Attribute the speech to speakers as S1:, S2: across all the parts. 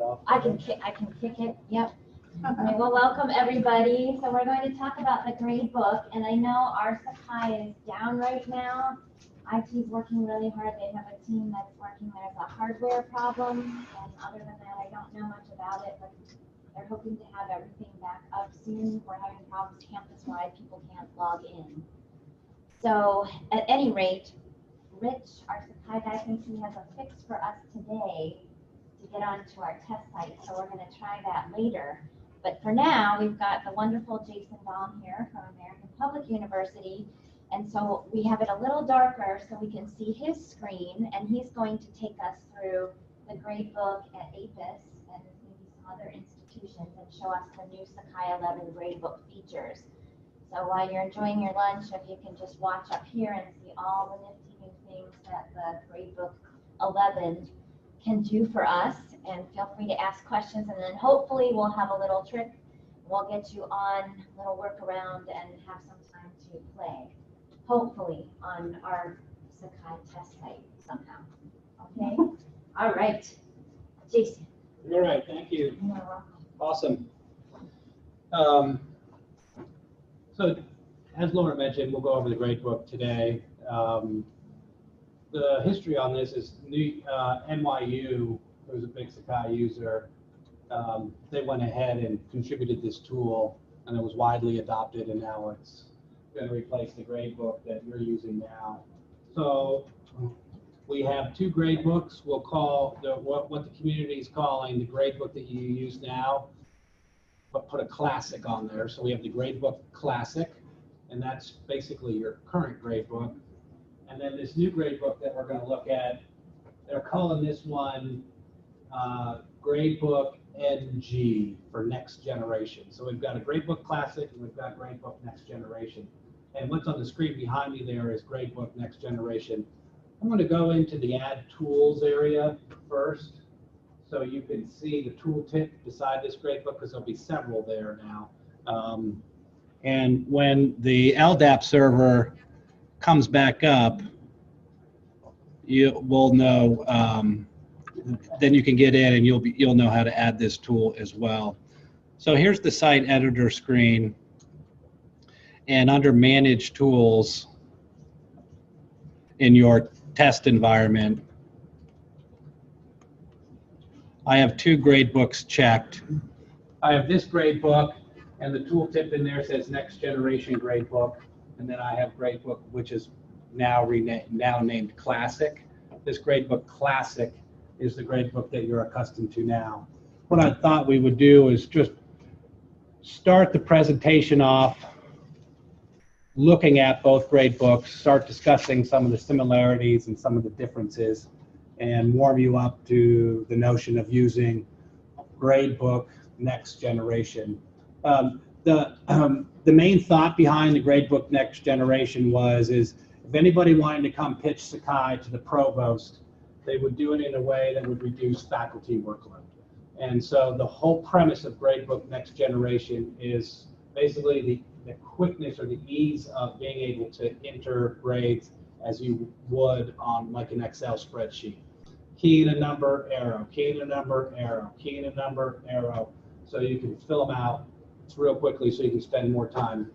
S1: off?
S2: I can kick it. Yep. Okay, well, welcome everybody. So we're going to talk about the Gradebook, and I know our Sakai is down right now. IT is working really hard. They have a team that's working. There's a hardware problem, and other than that, I don't know much about it, but they're hoping to have everything back up soon. We're having problems campus-wide. People can't log in. So at any rate, Rich, our Sakai guy, thinks he has a fix for us today to get onto our test site. So we're going to try that later. But for now, we've got the wonderful Jason Baum here from American Public University. And so we have it a little darker so we can see his screen. And he's going to take us through the Gradebook at APUS and maybe some other institutions and show us the new Sakai 11 Gradebook features. So while you're enjoying your lunch, if you can just watch up here and see all the nifty new things that the Gradebook 11 can do for us, and feel free to ask questions, and then hopefully we'll have a little trick. We'll get you on a little workaround and have some time to play, hopefully on our Sakai test site somehow. Okay? All right. Jason.
S1: All right, thank you.
S2: You're welcome.
S1: Awesome. So as Laura mentioned, we'll go over the Gradebook today. The history on this is NYU, who's a big Sakai user, they went ahead and contributed this tool, and it was widely adopted, and now it's going to replace the Gradebook that you're using now. So we have two Gradebooks. We'll call what the community is calling the Gradebook that you use now, but put a classic on there. So we have the Gradebook Classic, and that's basically your current Gradebook. And then this new Gradebook that we're going to look at, they're calling this one Gradebook NG for next generation. So we've got a Gradebook Classic and we've got Gradebook Next Generation. And what's on the screen behind me there is Gradebook Next Generation. I'm going to go into the Add Tools area first, so you can see the tooltip beside this Gradebook, because there'll be several there now. And when the LDAP server comes back up, you will know. Then you can get in and you'll know how to add this tool as well. So here's the site editor screen, and under Manage Tools in your test environment, I have two Gradebooks checked. I have this Gradebook, and the tooltip in there says Next Generation Gradebook, and then I have Gradebook, which is now named Classic. This Gradebook Classic is the Gradebook that you're accustomed to now. What I thought we would do is just start the presentation off looking at both Gradebooks, start discussing some of the similarities and some of the differences, and warm you up to the notion of using Gradebook Next Generation. The main thought behind the Gradebook Next Generation is if anybody wanted to come pitch Sakai to the provost, they would do it in a way that would reduce faculty workload. And so the whole premise of Gradebook Next Generation is basically the quickness or the ease of being able to enter grades as you would on like an Excel spreadsheet. Key in a number, arrow, key in a number, arrow, key in a number, arrow. So you can fill them out real quickly so you can spend more time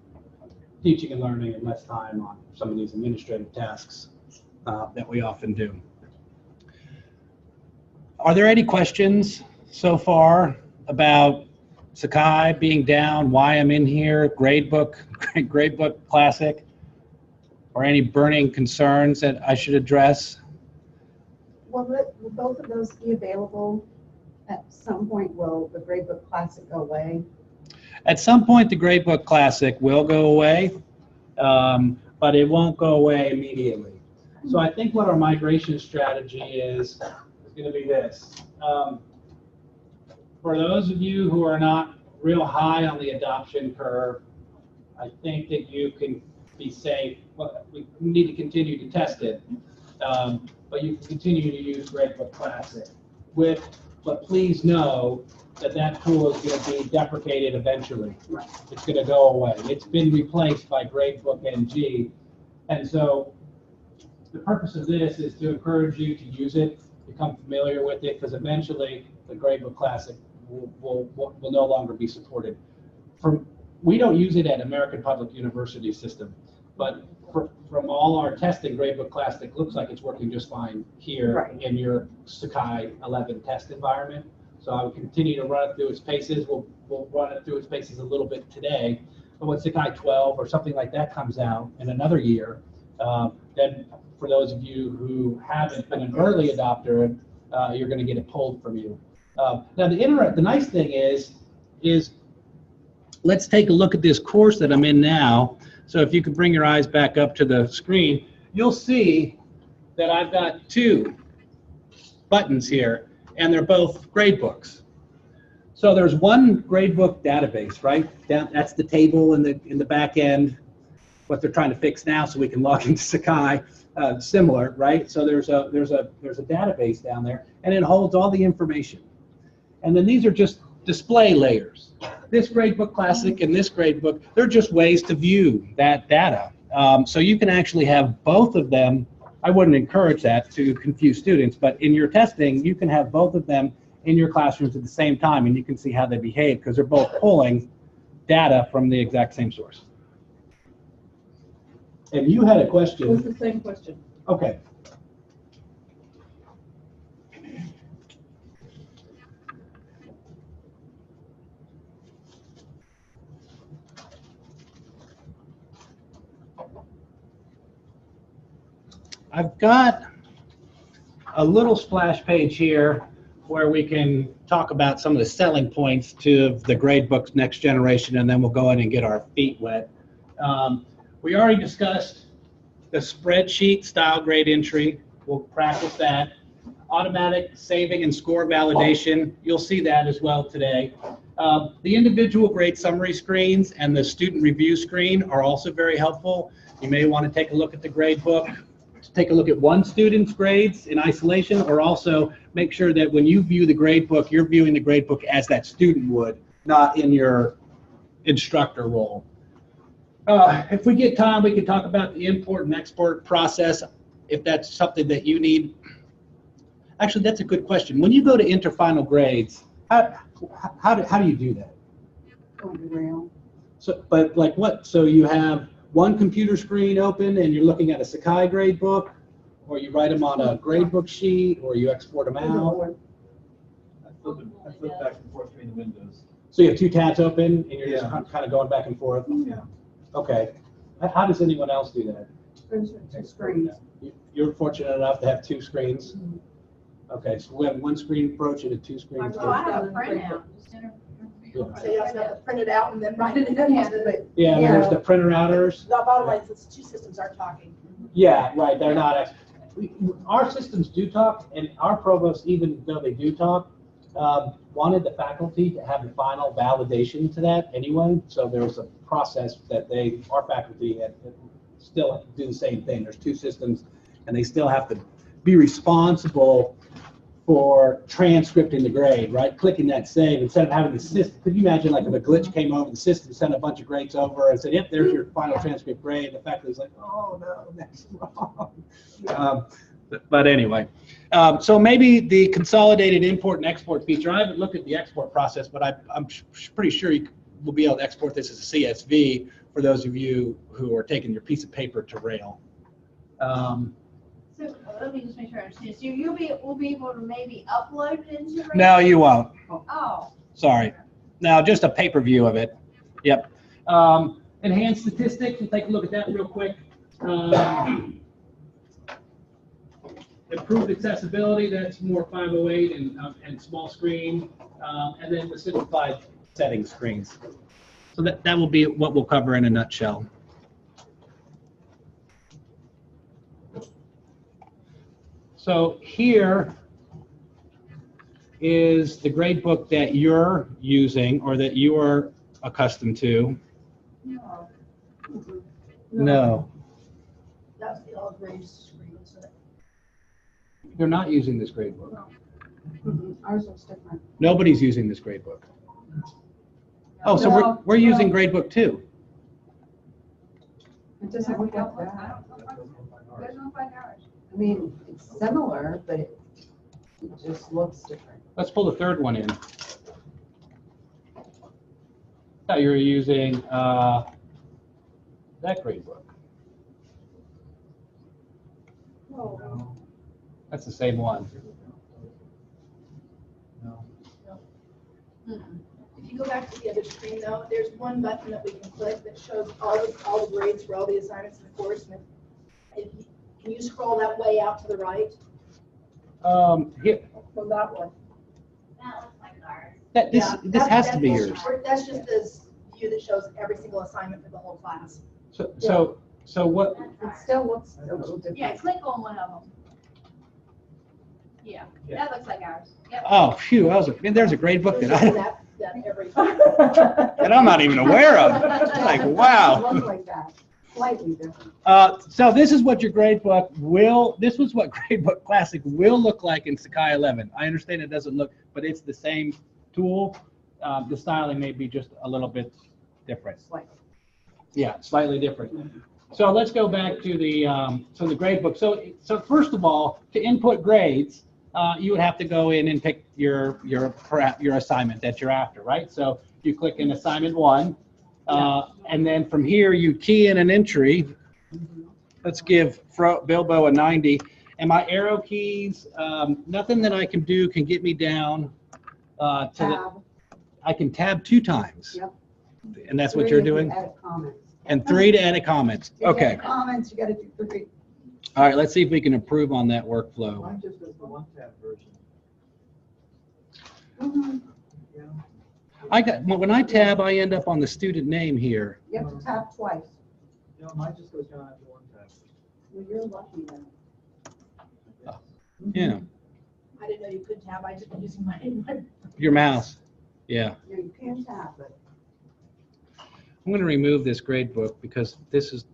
S1: teaching and learning and less time on some of these administrative tasks that we often do. Are there any questions so far about Sakai being down, why I'm in here, Gradebook Classic, or any burning concerns that I should address?
S3: Will both of those be available at some point? Will the Gradebook Classic go away?
S1: At some point, the Gradebook Classic will go away, but it won't go away immediately. So I think what our migration strategy is going to be this. For those of you who are not real high on the adoption curve, I think that you can be safe. Well, we need to continue to test it, but you can continue to use Gradebook Classic. But please know that that tool is going to be deprecated eventually. Right. It's going to go away. It's been replaced by Gradebook NG, and so the purpose of this is to encourage you to use it, become familiar with it, because eventually the Gradebook Classic will no longer be supported. We don't use it at American Public University system, but from all our testing, Gradebook Classic looks like it's working just fine here in your Sakai 11 test environment. So I will continue to run it through its paces. We'll run it through its paces a little bit today. But when Sakai 12 or something like that comes out in another year, then for those of you who haven't been an early adopter, you're going to get it pulled from you. Now the nice thing is let's take a look at this course that I'm in now. So if you could bring your eyes back up to the screen, you'll see that I've got two buttons here, and they're both gradebooks. So there's one gradebook database, right? That's the table in the back end, what they're trying to fix now so we can log into Sakai. Similar, right? So there's a database down there, and it holds all the information. And then these are just display layers. This Gradebook Classic and this Gradebook, they're just ways to view that data. So you can actually have both of them. I wouldn't encourage that to confuse students, but in your testing, you can have both of them in your classrooms at the same time, and you can see how they behave because they're both pulling data from the exact same source. And you had a question.
S3: It was the same question.
S1: Okay. I've got a little splash page here where we can talk about some of the selling points to the Gradebook's next generation, and then we'll go in and get our feet wet. We already discussed the spreadsheet style grade entry. We'll practice that. Automatic saving and score validation. You'll see that as well today. The individual grade summary screens and the student review screen are also very helpful. You may want to take a look at the Gradebook, take a look at one student's grades in isolation, or also make sure that when you view the Gradebook, you're viewing the Gradebook as that student would, not in your instructor role. If we get time, we can talk about the import and export process, if that's something that you need. Actually, that's a good question. When you go to enter final grades, how do you do that? So, but like what? So you have one computer screen open and you're looking at a Sakai Gradebook, or you write them on a Gradebook sheet, or you export them out?
S4: I flip back and forth between the windows.
S1: So you have two tabs open and you're just kind of going back and forth?
S4: Yeah.
S1: Okay. How does anyone else do that?
S3: Two screens.
S1: You're fortunate enough to have two screens? Okay, so we have one screen approach and a two screen approach.
S5: Oh, I have a printout.
S3: So you also have to print it out and then write it in.
S1: Yeah, and there's the printer outers.
S3: The bottom line is two systems aren't talking.
S1: Yeah, right, they're not. Our systems do talk, and our provost, even though they do talk, wanted the faculty to have the final validation to that anyway. So there was a process that our faculty had still do the same thing. There's two systems, and they still have to be responsible for transcripting the grade, right? Clicking that save instead of having the system. Could you imagine, like, if a glitch came over, the system sent a bunch of grades over and said, "Yep, there's your final transcript grade." The faculty's like, "Oh no, that's wrong." But anyway, so maybe the consolidated import and export feature. I haven't looked at the export process, but I'm pretty sure you will be able to export this as a CSV for those of you who are taking your piece of paper to Rail.
S5: So let me just make sure I understand. So we'll be able to maybe upload it into.
S1: No, you won't.
S5: Oh.
S1: Sorry. No, just a paper view of it. Yep. Enhanced statistics. We'll take a look at that real quick. Improved accessibility. That's more 508 and small screen. And then the simplified setting screens. So that will be what we'll cover in a nutshell. So here is the Gradebook that you're using or that you are accustomed to.
S5: No.
S1: No.
S3: That's the old grade screen.
S1: You're not using this Gradebook.
S3: Ours looks different.
S1: Nobody's using this Gradebook. Oh, so
S3: No.
S1: we're using Gradebook too.
S3: It doesn't look like that.
S5: There's no 5 hours.
S3: I mean, it's similar, but it just looks different.
S1: Let's pull the third one in. Thought you were using that gradebook.
S3: Oh,
S1: That's the same one.
S4: No.
S6: If you go back to the other screen though, there's one button that we can click that shows all the grades for all the assignments in the course. And can you scroll that way out to the right?
S1: Here,
S6: From that one.
S2: That looks like ours.
S1: this has to be yours.
S6: That's just this view that shows every single assignment for the whole class.
S1: So what?
S2: That's
S3: it
S2: ours.
S3: still looks a little different.
S5: Yeah, click on one of them. Yeah,
S4: Yeah.
S5: that looks like ours. Yep.
S1: Oh, phew! There's a gradebook
S6: It
S1: that
S6: shows
S1: I
S6: that every.
S1: that I'm not even aware of. Like, wow.
S3: One like that, slightly different.
S1: So this is what your gradebook will. This was what Gradebook Classic will look like in Sakai 11. I understand it doesn't look, but it's the same tool. The styling may be just a little bit different.
S3: Slightly.
S1: Yeah, slightly different. So let's go back to the the gradebook. So first of all, to input grades, you would have to go in and pick your assignment that you're after, right? So you click in assignment 1, and then from here you key in an entry. Let's give Bilbo a 90, and my arrow keys, nothing that I can do can get me down to the.
S3: Tab.
S1: I can tab 2 times.
S3: Yep.
S1: And that's what
S3: 3
S1: you're
S3: if you
S1: doing.
S3: Edit comments.
S1: And 3 to edit comments.
S3: If you
S1: Okay.
S3: edit comments, you gotta do 3.
S1: All right, let's see if we can improve on that workflow.
S4: Mine just does the one tab version. Yeah.
S1: When I tab, I end up on the student name here.
S3: You have to tap twice.
S4: No, mine just goes down after one tab.
S3: Well, you're lucky then.
S1: Yeah,
S6: I didn't know you could tab. I just been using my.
S1: your mouse. Yeah.
S3: Yeah, you can tap it.
S1: I'm going to remove this grade book because this is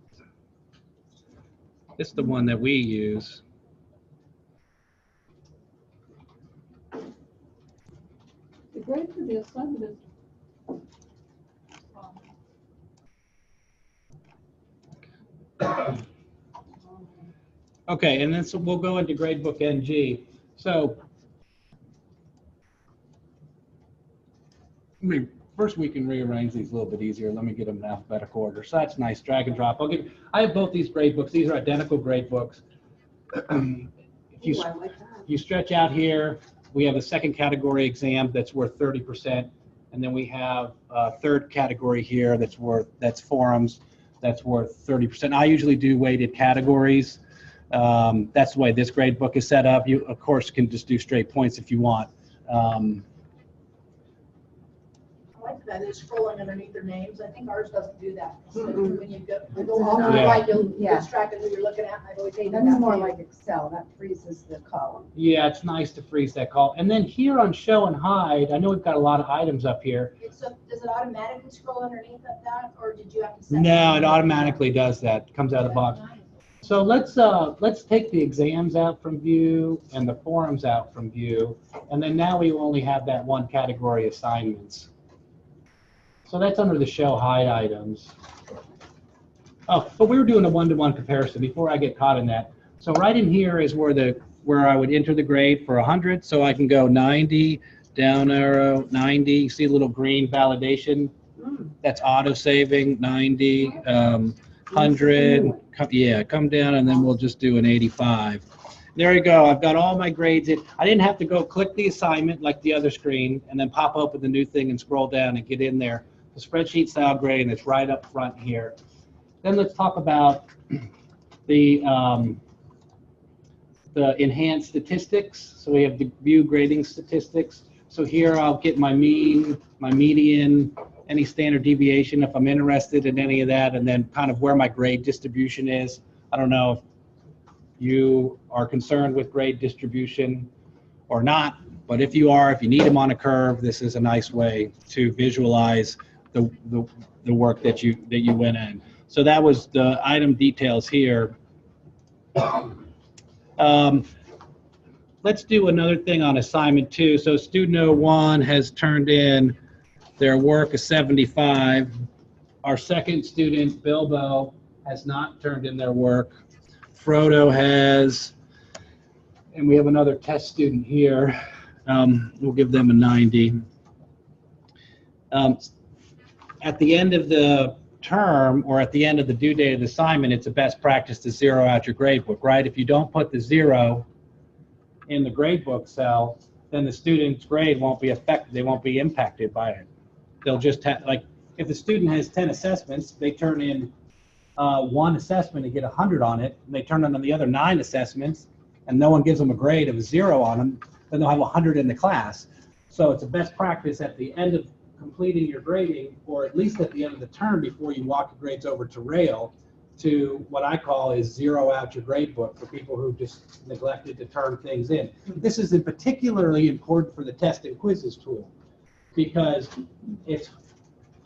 S1: the one that we use.
S3: The grade for the assignment is.
S1: Okay, and then so we'll go into Gradebook NG. So first we can rearrange these a little bit easier. Let me get them in alphabetical order. So that's nice, drag and drop. I have both these grade books. These are identical grade books. If you,
S3: Ooh, I like that.
S1: you stretch out here, we have a second category exam that's worth 30%. And then we have a third category here that's forums, that's worth 30%. I usually do weighted categories. That's the way this grade book is set up. You, of course, can just do straight points if you want.
S6: I like that, it's scrolling underneath their names. I think ours doesn't do that. So
S3: Mm-mm.
S6: when you go
S3: It's
S6: on
S3: not.
S6: the right, you'll
S3: Yeah.
S6: lose track of who you're looking at. I've always hated
S3: That's
S6: that.
S3: more like Excel, that freezes the column.
S1: Yeah, it's nice to freeze that call. And then here on show and hide, I know we've got a lot of items up here.
S6: Does it automatically scroll underneath of that, or did you have to set?
S1: No, it
S6: something?
S1: automatically does that. It comes out of the box. So let's take the exams out from view and the forums out from view, and then now we only have that one category assignments. So that's under the show hide items. Oh, but we were doing a one-to-one comparison before I get caught in that. So right in here is where I would enter the grade for 100. So I can go 90, down arrow, 90. See a little green validation? That's auto saving, 90, 100. Come down, and then we'll just do an 85. There you go. I've got all my grades in. I didn't have to go click the assignment like the other screen and then pop open the new thing and scroll down and get in there. The spreadsheet style grade, and it's right up front here. Then let's talk about the enhanced statistics. So we have the view grading statistics. So here I'll get my mean, my median, any standard deviation if I'm interested in any of that, and then kind of where my grade distribution is. I don't know if you are concerned with grade distribution or not, but if you are, if you need them on a curve, this is a nice way to visualize the work that you went in. So that was the item details here. Let's do another thing on assignment 2. So student 01 has turned in their work of 75. Our second student, Bilbo, has not turned in their work. Frodo has, and we have another test student here. We'll give them a 90. At the end of the term or at the end of the due date of the assignment, it's a best practice to zero out your gradebook, right? If you don't put the 0 in the gradebook cell, then the student's grade won't be affected. They won't be impacted by it. They'll just have, like, if the student has 10 assessments, they turn in one assessment and get 100 on it, and they turn in on the other 9 assessments, and no one gives them a grade of a 0 on them, then they'll have 100 in the class. So it's a best practice at the end of completing your grading, or at least at the end of the term before you walk your grades over to Rail, to what I call is zero out your grade book for people who just neglected to turn things in. This is particularly important for the test and quizzes tool, because it's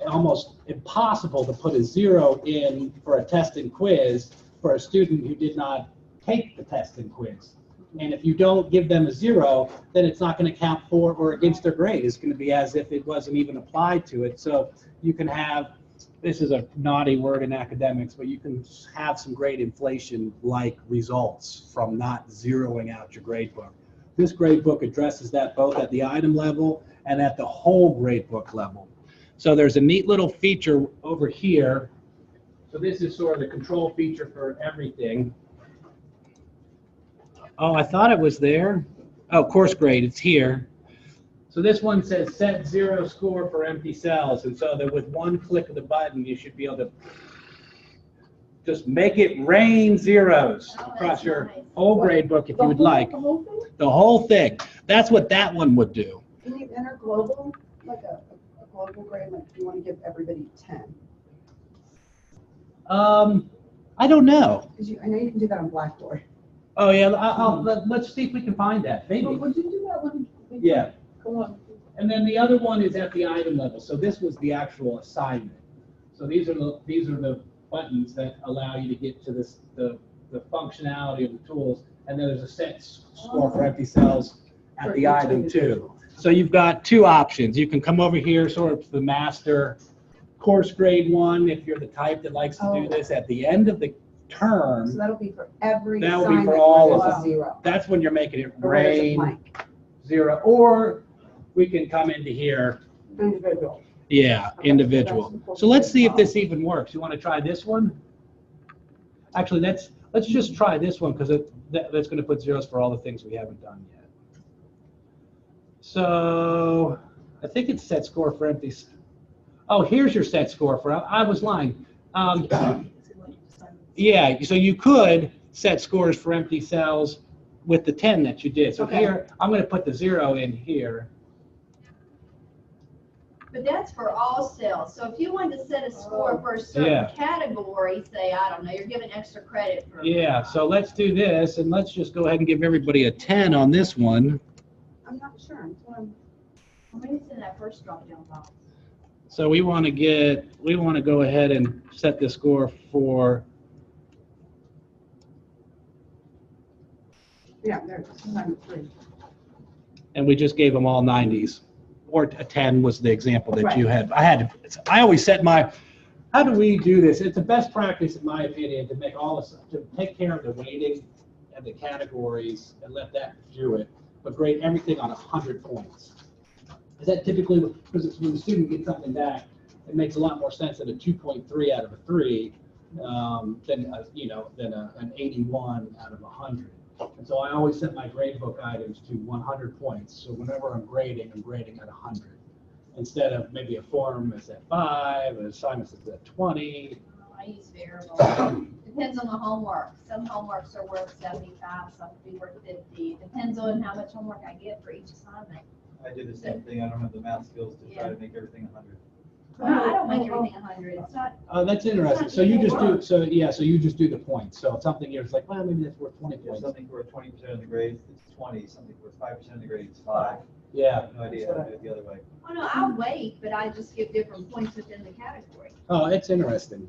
S1: almost impossible to put a 0 in for a test and quiz for a student who did not take the test and quiz. And if you don't give them a 0, then it's not going to count for or against their grade. It's going to be as if it wasn't even applied to it. So you can have, this is a naughty word in academics, but you can have some grade inflation-like results from not zeroing out your grade book. This grade book addresses that both at the item level and at the whole grade book level. So there's a neat little feature over here. So this is sort of the control feature for everything. Oh, I thought it was there. Oh, course grade, it's here. So this one says set 0 score for empty cells. And so that with one click of the button, you should be able to just make it rain zeros across your whole grade book if you would like.
S3: The whole thing?
S1: The whole thing. That's what that one would do.
S3: Can you enter global, like a global grade, like you want to give everybody 10?
S1: I don't know.
S3: Because I know you can do that on Blackboard.
S1: Oh yeah, let's see if we can find that. Maybe.
S3: Well, would you do that one?
S1: Yeah.
S3: Go on.
S1: And then the other one is at the item level. So this was the actual assignment. So these are the buttons that allow you to get to this the functionality of the tools. And then there's a set score for empty cells at
S3: For
S1: the
S3: each
S1: item too.
S3: individual.
S1: So you've got 2 options. You can come over here, sort of the master course grade 1, if you're the type that likes to do this at the end of the term.
S3: So that'll be for every
S1: That will be
S3: assignment
S1: for all
S3: where
S1: of
S3: there's
S1: them.
S3: a 0.
S1: That's when you're making it
S3: Or where there's a
S1: rain
S3: blank.
S1: 0, or we can come into here.
S3: Individual.
S1: Yeah,
S3: Okay,
S1: individual.
S3: that's
S1: So let's see if this even works. You want to try this one? Actually, let's just try this one, because that's going to put zeros for all the things we haven't done yet. So I think it's set score for empty. Oh, here's your set score for. I was lying. Yeah, so you could set scores for empty cells with the 10 that you did. So
S3: Okay.
S1: here, I'm going to put the 0 in here.
S5: But that's for all cells. So if you wanted to set a score for a certain
S1: Yeah.
S5: category, say, I don't know, you're giving extra credit for.
S1: Yeah, so let's do this, and let's just go ahead and give everybody a 10 on this one.
S3: I'm not sure.
S5: Well, maybe it's in that first drop down box.
S1: So we want to go ahead and set the score for,
S3: Yeah, there's assignment 3.
S1: and we just gave them all 90s. Or a 10 was the example that you
S3: Right.
S1: had. I always set how do we do this? It's a best practice, in my opinion, to make to take care of the weighting and the categories and let that do it, but grade everything on 100 points. Is that typically, because when the student gets something back, it makes a lot more sense than a 2.3 out of a 3 than an 81 out of 100. And so I always set my gradebook items to 100 points. So whenever I'm grading at 100. Instead of maybe a form is at 5, an assignment is at 20.
S5: I use variables. Depends on the homework. Some homeworks are worth 75, some could be worth 50. Depends on how much homework I get for each assignment.
S4: I do the same thing. I don't have the math skills to try to make everything 100.
S5: No, I don't make everything 100. It's not.
S1: Oh, that's interesting. So you just do, so you just do the points. So if something here is like, well, maybe that's worth 20
S4: If
S1: points.
S4: something worth 20% of the grade, it's 20. Something worth 5% of the grade, it's 5. I
S1: Yeah.
S4: have no idea how to do it the other way.
S5: Oh, no, I'll wait, but I just give different points within the category.
S1: Oh, it's interesting.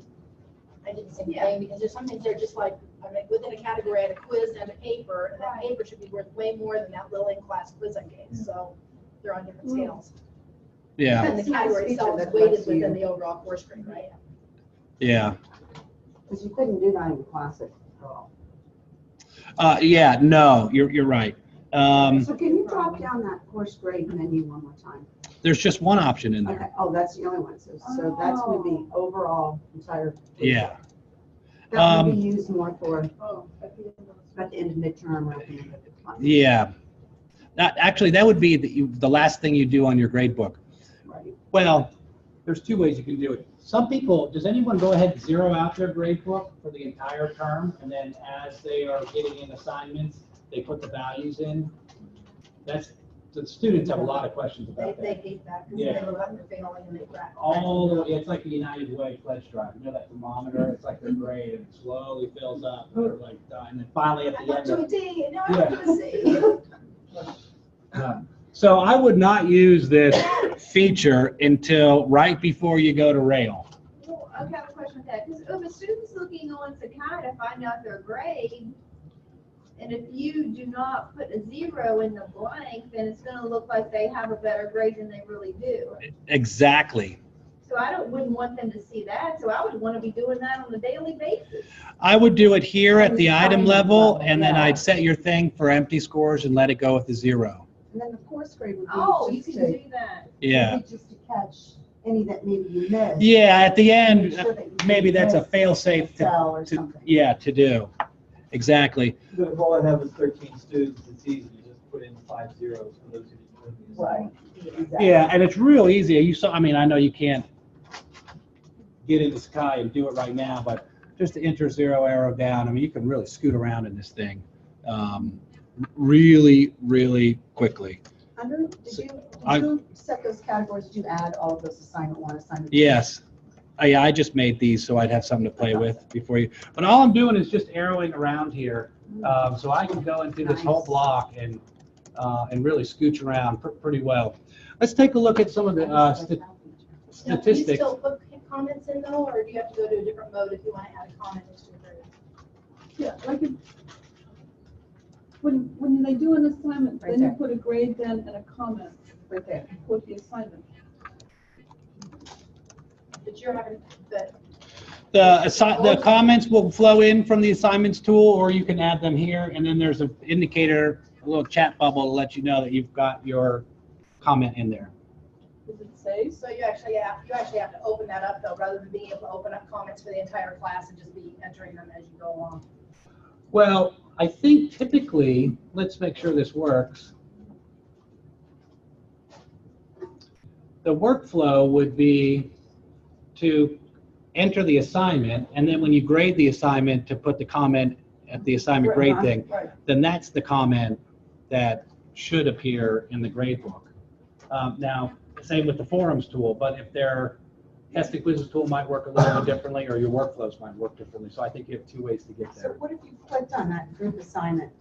S6: I did the same thing, because there's some things that are just like, I mean, within a category, I had a quiz and a paper, and that
S5: Right.
S6: paper should be worth way more than that little in-class quiz I gave, so they're on different scales.
S1: Yeah.
S6: And the category itself is
S3: That
S6: weighted
S3: lets you-
S6: within the overall course grade, right?
S1: Yeah.
S3: Because you couldn't do that in classic at all.
S1: Yeah. No, you're right.
S3: So can you drop down that course grade menu one more time?
S1: There's just one option in
S3: Okay,
S1: there.
S3: oh, that's the only one, so that's gonna be overall entire.
S1: Yeah.
S3: That would be used more for,
S6: Oh,
S3: at the end of midterm or at the end of the class.
S1: Yeah. Actually, that would be the last thing you do on your grade book.
S3: Right.
S1: Well, there's two ways you can do it. Some people, does anyone go ahead and zero out their grade book for the entire term, and then as they are getting in assignments, they put the values in? The students have a lot of questions about
S6: They
S1: that.
S6: hate that, because
S1: Yeah.
S6: they look like they're failing and they crack.
S1: All the way, it's like the United Way pledge drive. You know that thermometer? It's like their grade, and it slowly fills up. And they're like done. And then finally at
S6: I
S1: the
S6: got
S1: end.
S6: to a
S1: of-
S6: D, and now I got to a C.
S1: So I would not use this feature until right before you go to Rail.
S5: Well, I've got a question with that, because if a student's looking on Sakai to find out their grade, and if you do not put a 0 in the blank, then it's gonna look like they have a better grade than they really do.
S1: Exactly.
S5: So wouldn't want them to see that, so I would wanna be doing that on a daily basis.
S1: I would do it here at the item level, and then
S3: Yeah.
S1: I'd set your thing for empty scores and let it go with the 0.
S3: And then the course grade would
S5: Oh,
S3: be
S5: you
S3: just
S5: can
S3: to,
S5: do that.
S1: Yeah.
S3: just to catch any that maybe you missed.
S1: Yeah, at the end,
S3: Make sure that you
S1: maybe that's a
S3: missed
S1: fail-safe
S3: Excel or
S1: to
S3: something.
S1: to do. Exactly.
S4: But if all I have is 13 students, it's easy to just put in 5 zeros for those who didn't win the
S3: Right.
S4: assignment.
S3: Exactly.
S1: Yeah, and it's real easy. You saw, I mean, I know you can't get into Sky and do it right now, but just to enter 0 arrow down, I mean, you can really scoot around in this thing really, really quickly.
S3: Under,
S1: I-
S3: did you set those categories, did you add all of those assignment 1, assignment 2?
S1: Yes. Yeah, I just made these so I'd have something to play with before you. But all I'm doing is just arrowing around here, so I can go into this whole
S3: Nice.
S1: block and really scooch around pretty well. Let's take a look at some of the
S6: Now, do you
S1: statistics.
S6: still put comments in though, or do you have to go to a different mode if you want to add a comment into the grade?
S7: Yeah, like when they do an assignment,
S3: Right
S7: then you
S3: there.
S7: put a grade then and a comment
S3: Right there.
S7: with the assignment.
S6: But you're having, but
S1: The comments will flow in from the assignments tool, or you can add them here, and then there's an indicator, a little chat bubble to let you know that you've got your comment in there.
S7: Does it say?
S6: so you actually have to open that up though, rather than being able to open up comments for the entire class and just be entering them as you go along.
S1: Well, I think typically, let's make sure this works. The workflow would be to enter the assignment, and then when you grade the assignment, to put the comment at the assignment grade thing,
S3: Right.
S1: then that's the comment that should appear in the grade book. Now, same with the forums tool, but if their testing quizzes tool might work a little bit differently, or your workflows might work differently. So I think you have two ways to get
S3: So
S1: there.
S3: what if you clicked on that group assignment?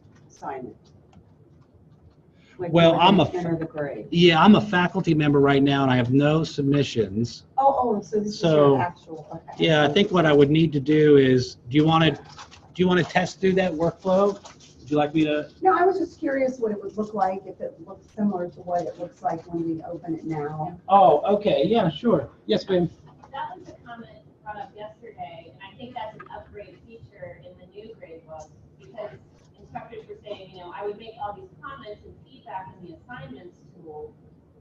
S3: Like,
S1: Well,
S3: you
S1: I'm
S3: would enter the grade.
S1: Yeah, I'm a faculty member right now, and I have no submissions.
S3: So this is
S1: So,
S3: your actual, okay.
S1: Yeah, I think what I would need to do is, do you want to test through that workflow? Would you like me to?
S3: No, I was just curious what it would look like, if it looked similar to what it looks like when we open it now.
S1: Oh, okay, yeah, sure. Yes, ma'am.
S2: That was a comment brought up yesterday, and I think that's an upgrade feature in the new gradebook, because instructors were saying, I would make all these comments and feedback in the assignments tool,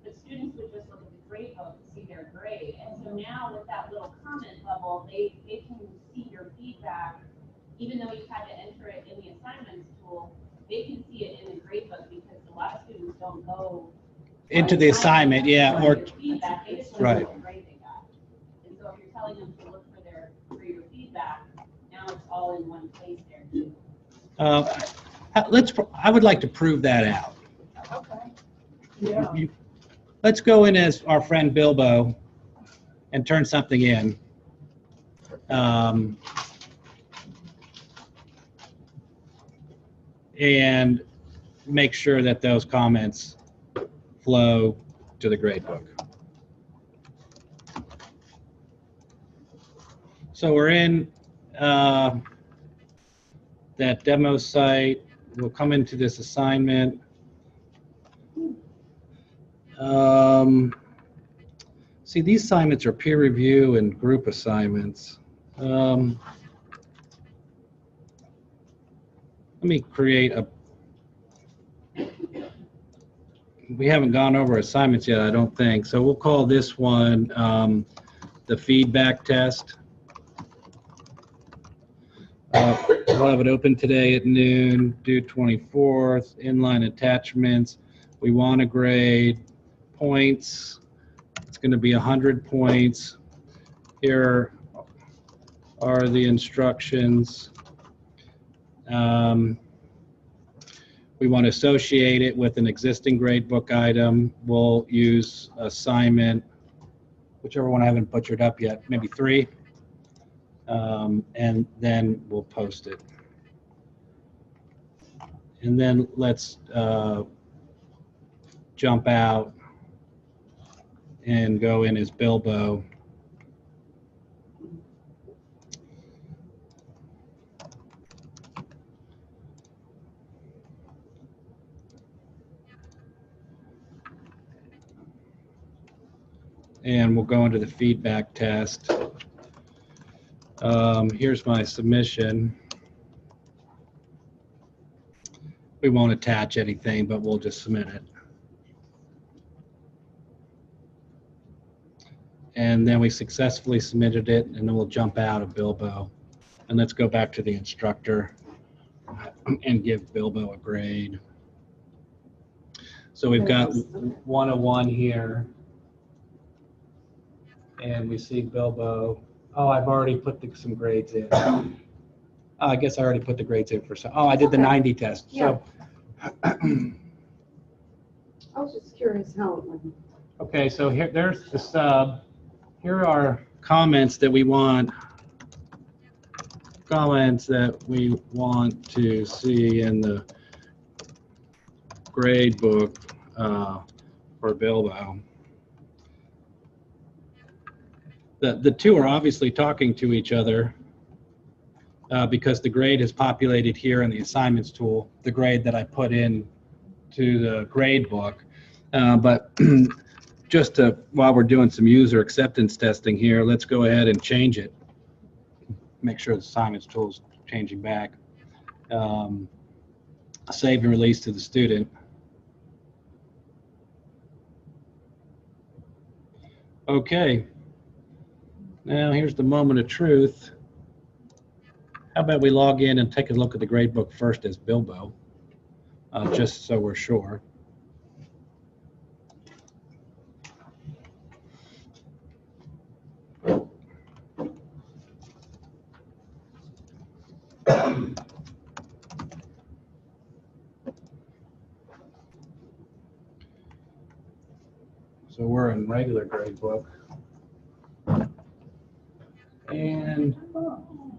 S2: but students would just look at the gradebook to see their grade. And so now with that little comment bubble, they can see your feedback, even though you've had to enter it in the assignments tool, they can see it in the gradebook, because a lot of students don't go
S1: Into the assignment, yeah, or,
S2: your feedback, they just
S1: Right.
S2: want to know what grade they got. And so if you're telling them to look for your feedback, now it's all in one place there too.
S1: I would like to prove that out.
S6: Okay.
S7: Yeah.
S1: Let's go in as our friend Bilbo and turn something in. And make sure that those comments flow to the gradebook. So we're in that demo site. We'll come into this assignment. See, these assignments are peer review and group assignments. Let me create a we haven't gone over assignments yet, I don't think. So we'll call this one the feedback test. We'll have it open today at noon, due 24th, inline attachments. We want to grade points. It's going to be 100 points. Here are the instructions. We want to associate it with an existing gradebook item. We'll use assignment, whichever one I haven't butchered up yet, maybe 3. And then we'll post it. And then let's jump out and go in as Bilbo. And we'll go into the feedback test. Here's my submission. We won't attach anything, but we'll just submit it. And then we successfully submitted it, and then we'll jump out of Bilbo. And let's go back to the instructor and give Bilbo a grade. So we've got 101 here. And we see Bilbo. Oh, I've already put some grades in. I guess I already put the grades in for some. Oh, I did the 90 test.
S3: Yeah.
S1: So,
S3: I was just curious how it went.
S1: okay, so there's the sub. Here are comments that we want. Comments that we want to see in the grade book for Bilbo. The two are obviously talking to each other because the grade is populated here in the assignments tool, the grade that I put in to the grade book. But just while we're doing some user acceptance testing here, let's go ahead and change it. Make sure the assignments tool is changing back. Save and release to the student. Okay. Now here's the moment of truth. How about we log in and take a look at the gradebook first as Bilbo, just so we're sure. So we're in regular gradebook. And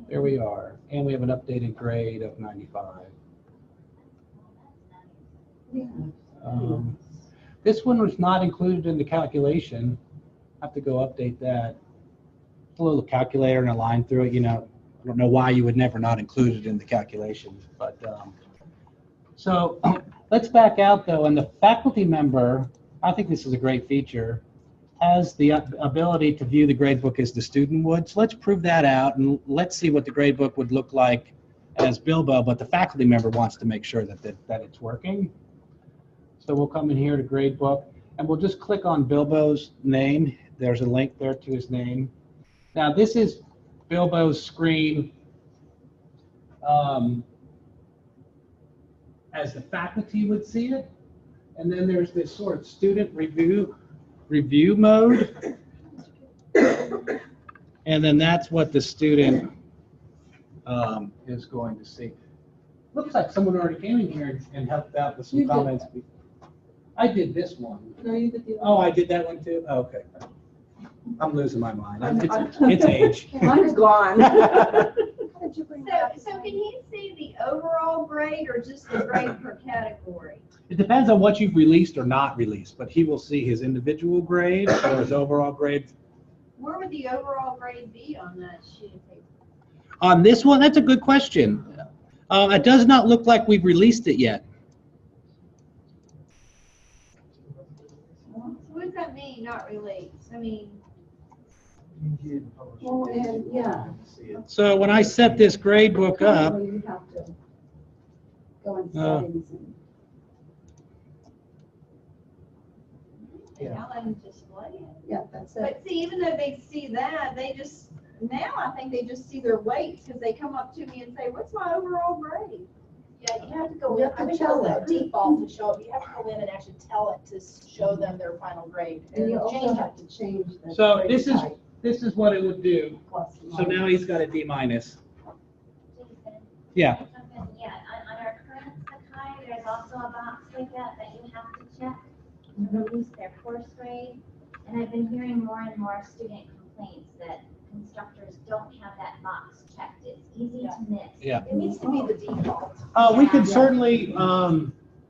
S1: there we are. And we have an updated grade of 95.
S3: Yeah.
S1: This one was not included in the calculation. I have to go update that. A little calculator and a line through it. You know, I don't know why you would never not include it in the calculation. But so let's back out though. And the faculty member, I think this is a great feature, has the ability to view the gradebook as the student would. So let's prove that out and let's see what the gradebook would look like as Bilbo, but the faculty member wants to make sure that it's working. So we'll come in here to gradebook and we'll just click on Bilbo's name. There's a link there to his name. Now this is Bilbo's screen as the faculty would see it. And then there's this sort of student review mode. And then that's what the student is going to see. Looks like someone already came in here and helped out with some comments. I did this one.
S7: No, you did the other
S1: Oh,
S7: one.
S1: I did that one too? Oh, okay. I'm losing my mind. It's age.
S3: Mine's gone.
S5: So can he see the overall grade or just the grade per category?
S1: It depends on what you've released or not released, but he will see his individual grade or his overall grade.
S5: Where would the overall grade be on that sheet of paper?
S1: On this one, that's a good question. It does not look like we've released it yet.
S5: So what does that mean, not released? I mean,
S3: Well, and, yeah.
S1: So when I set this grade book up,
S3: You have to go in
S1: Oh.
S3: settings and.
S5: I'll let them display it.
S3: Yeah, that's it.
S5: But see, even though they see that, now I think they just see their weights, because they come up to me and say, what's my overall grade?
S6: Yeah, you have to go
S3: You
S6: in,
S3: have to
S6: I think
S3: tell
S6: it's
S3: it.
S6: the default to show, you have to go in and actually tell it to show them their final grade.
S3: And you also
S6: Change
S3: have to change the.
S1: So
S3: grade
S1: this is,
S3: type,
S1: this is what it would do.
S3: plus and
S1: So now
S3: minus.
S1: he's got a D minus.
S2: Jason?
S1: Yeah.
S2: Yeah, on our current Sakai, there's also a box like that you have to check to release their course grade. And I've been hearing more and more student complaints that instructors don't have that box checked. It's easy to miss.
S1: Yeah.
S6: It needs to be the default.
S1: We could
S2: Yeah.
S1: certainly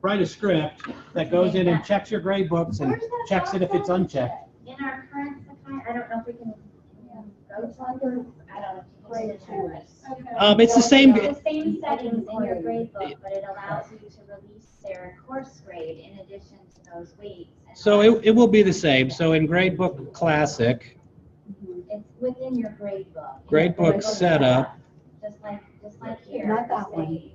S1: write a script that goes in and checks your grade books and
S2: Where's that
S1: checks it if
S2: box
S1: it's
S2: at?
S1: unchecked.
S2: In our current Sakai, I don't know if we can go to under, I don't know if you can do the choice.
S1: It's the same.
S2: It's the same settings in your grade book, but it allows you to release their course grade in addition to those weights. And
S1: So it will be the same. So in Gradebook Classic,
S2: It's within your grade book.
S1: Gradebook setup.
S2: Just like here.
S3: Not that
S2: say
S3: one.
S2: you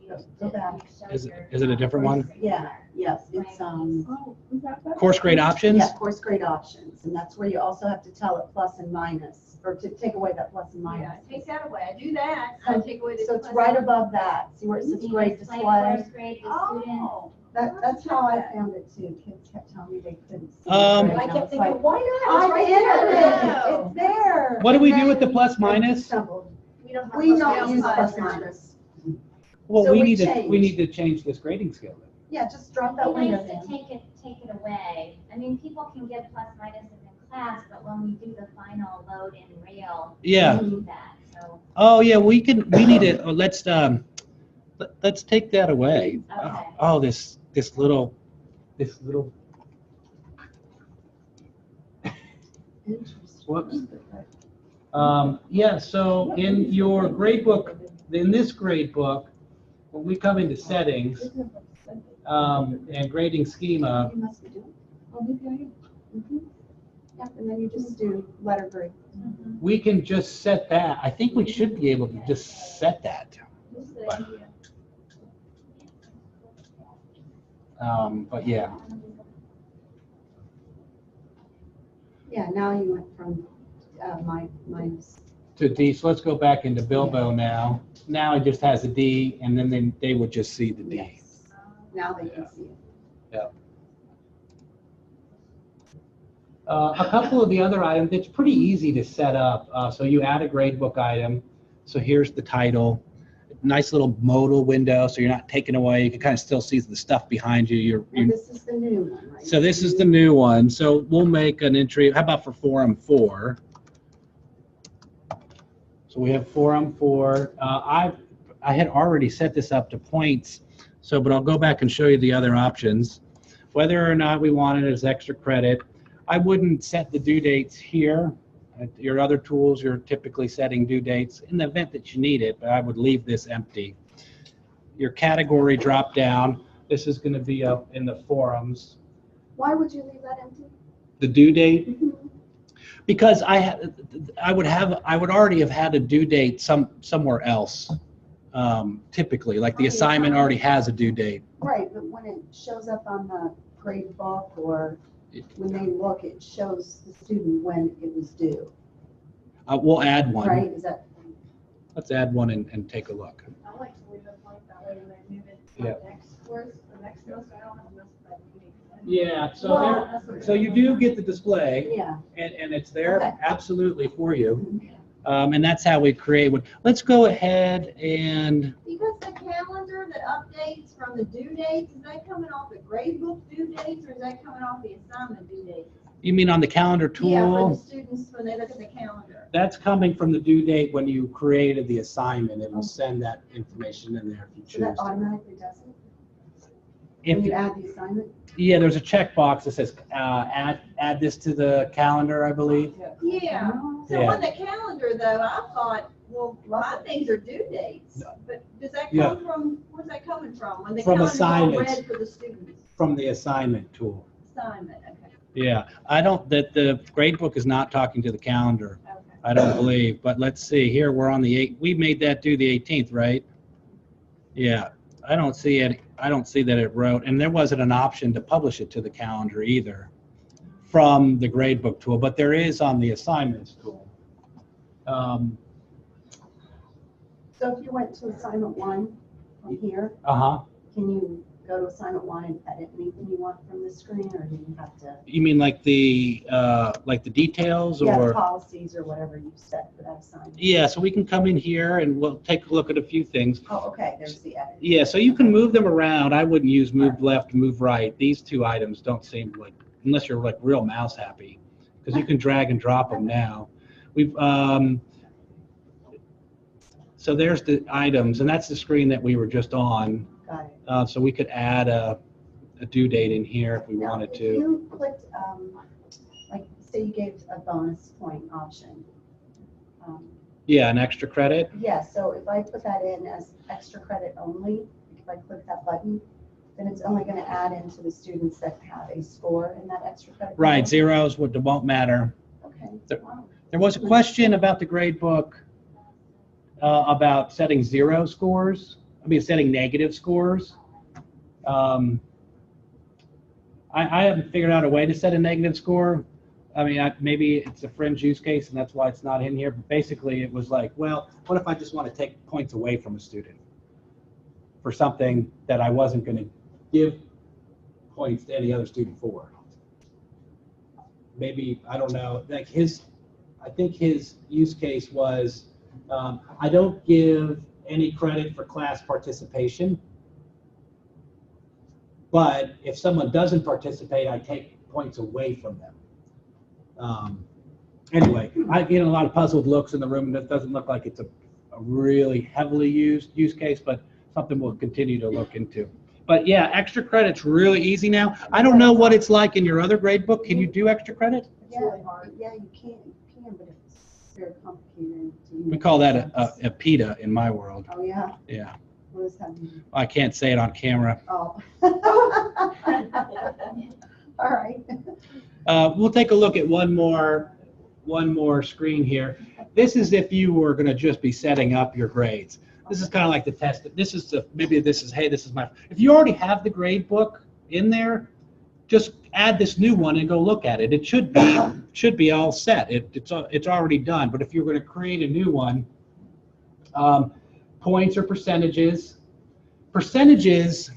S2: just-
S3: Go back.
S2: show
S1: Is
S2: your
S1: it a different one?
S2: course grade
S3: Yeah,
S2: there.
S3: yes, it's,
S7: Oh, is that better?
S1: Course grade options?
S3: yeah, course grade options, and that's where you also have to tell it plus and minus, or to take away that plus and
S5: Yeah,
S3: minus.
S5: take that away. I do that, I take away the.
S3: So it's right above that, see where it says
S2: You
S3: grade
S2: display
S3: display?
S2: course grade to student.
S5: Oh.
S3: That's how I found it too, kids kept telling me they couldn't see.
S1: Um,
S3: it.
S6: And I
S3: And
S6: kept
S3: was
S6: thinking,
S3: like,
S6: why not?
S3: I
S6: It's right
S3: entered
S6: there.
S3: it, it's there.
S1: What do we
S3: And
S1: do with the
S3: then
S1: plus
S3: I
S1: minus?
S3: stumbled.
S6: We don't have
S3: We
S6: those
S3: don't
S6: down
S3: use
S6: sides.
S3: plus minus.
S1: Well,
S3: So
S1: we
S3: we
S1: need to
S3: changed.
S1: change this grading scale then.
S3: Yeah, just drop that
S2: It'd be
S3: window
S2: nice to
S3: in.
S2: take it away. I mean, people can give plus minuses in class, but when we do the final load in real, we
S1: Yeah.
S2: do that, so.
S1: Oh, yeah, we need it. Let's take that away.
S2: Okay.
S1: Oh, this little.
S3: Interesting.
S1: Whoops. Yeah, so in your grade book, in this grade book, when we come into settings, and grading schema,
S3: You must be doing.
S7: Oh, maybe I am.
S3: Mhm. Yep, and then you just do letter grade.
S1: we can just set that. I think we should be able to just set that. But yeah,
S3: Yeah, now you went from, minus.
S1: to D, so let's go back into Bilbo now. Now it just has a D, and then they would just see the D.
S3: Yes. Now they can see it.
S1: A couple of the other items, it's pretty easy to set up. So you add a gradebook item. So here's the title. Nice little modal window, so you're not taken away. You can kind of still see the stuff behind you.
S3: And this is the new one, right?
S1: So this is the new one. So we'll make an entry. How about for Forum 4? So we have Forum 4. I had already set this up to points, but I'll go back and show you the other options. Whether or not we want it as extra credit, I wouldn't set the due dates here. At your other tools, you're typically setting due dates in the event that you need it, but I would leave this empty. Your category drop down, this is going to be up in the forums.
S3: Why would you leave that empty?
S1: The due date,
S3: Mhm.
S1: because I would already have had a due date somewhere else. Typically, like the assignment already has a due date.
S3: Right, but when it shows up on the grade book or when they look, it shows the student when it was due,
S1: We'll add one.
S3: right? Is that?
S1: Let's add one and take a look.
S6: I like to leave it like that way when I move it
S1: Yeah.
S6: to the next course, the next note, so I don't have to mess with that meeting.
S1: Yeah,
S3: Well,
S1: so you do get the display,
S3: Yeah.
S1: and it's there
S3: Okay.
S1: absolutely for you. And that's how we create one. Let's go ahead and,
S5: Because the calendar that updates from the due dates, is that coming off the grade book due dates, or is that coming off the assignment due dates?
S1: you mean on the calendar
S5: Yeah, for the
S1: tool?
S5: students when they look at the calendar.
S1: That's coming from the due date when you created the assignment. It will send that information in there if you
S3: So that
S1: choose. to.
S3: automatically does it?
S1: If
S3: When you
S1: you-
S3: add the assignment?
S1: Yeah, there's a checkbox that says, add this to the calendar, I believe.
S5: Yeah,
S3: Oh.
S5: so
S1: Yeah.
S5: on the calendar though, I thought, well, my things are due dates,
S1: No.
S5: but does that
S1: Yeah.
S5: come from, where's that coming from? When the
S1: From
S5: calendar's all
S1: assignments.
S5: red for the students,
S1: From the assignment tool.
S5: assignment, okay,
S1: Yeah, the gradebook is not talking to the calendar,
S5: okay.
S1: I don't believe, but let's see, here, we're on the 8th, we made that due the 18th, right? Yeah, I don't see that it wrote, and there wasn't an option to publish it to the calendar either. from the gradebook tool, but there is on the assignments tool.
S3: So if you went to assignment 1 from here,
S1: Uh-huh.
S3: can you go to assignment 1 and edit anything you want from the screen, or do you have to?
S1: You mean like the details
S3: Yeah,
S1: or?
S3: policies or whatever you set for that assignment.
S1: Yeah, so we can come in here and we'll take a look at a few things.
S3: Oh, okay, there's the edit.
S1: Yeah, so you can move them around. I wouldn't use move left, move right. These two items don't seem like, unless you're like real mouse happy, because you can drag and drop them now. We've so there's the items, and that's the screen that we were just on.
S3: Got it.
S1: So we could add a due date in here if we
S3: Now,
S1: wanted
S3: if
S1: to.
S3: you clicked, like, say you gave a bonus point option.
S1: Yeah, an extra credit.
S3: Yeah, so if I put that in as extra credit only, if I click that button, then it's only going to add into the students that have a score in that extra credit.
S1: Right,
S3: level.
S1: zeros won't matter.
S3: Okay.
S1: There-
S3: Wow.
S1: There was a question about the grade book about setting zero scores. I mean, setting negative scores. I haven't figured out a way to set a negative score. I mean, maybe it's a fringe use case and that's why it's not in here. But basically, it was like, well, what if I just want to take points away from a student for something that I wasn't going to give points to any other student for? Maybe, I don't know, like I think his use case was, I don't give any credit for class participation, but if someone doesn't participate, I take points away from them. Anyway, I get a lot of puzzled looks in the room, and it doesn't look like it's a really heavily used use case, but something we'll continue to look into. But yeah, extra credit's really easy now. I don't know what it's like in your other grade book. Can you do extra credit?
S3: Yeah, yeah, you can, but it's very complicated.
S1: We call that a PETA in my world.
S3: Oh, yeah?
S1: Yeah.
S3: What does that mean?
S1: I can't say it on camera.
S3: Oh. All right.
S1: We'll take a look at one more screen here. This is if you were going to just be setting up your grades. This is kind of like the test. This is maybe this is, hey, this is my. If you already have the grade book in there, just add this new one and go look at it. It should be all set. It's already done. But if you're going to create a new one, points or percentages. Percentages.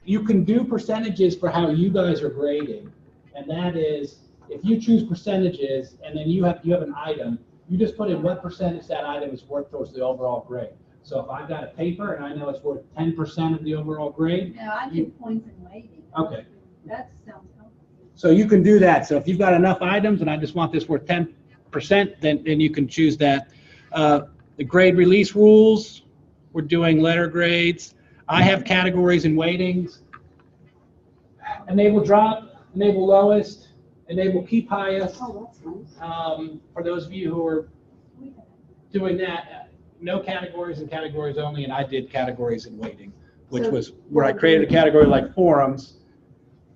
S1: You can do percentages for how you guys are grading, and that is if you choose percentages and then you have an item, you just put in what percentage that item is worth towards the overall grade. So if I've got a paper and I know it's worth 10% of the overall grade.
S7: Yeah, I do points and weighting.
S1: Okay.
S7: That sounds helpful.
S1: So you can do that. So if you've got enough items and I just want this worth 10%, then you can choose that. The grade release rules, we're doing letter grades. I have categories and weightings. Enable drop, enable lowest, enable keep highest.
S3: Oh, that's nice.
S1: For those of you who are doing that, no categories and categories only, and I did categories and weighting, which
S3: So-
S1: was where I created a category like forums.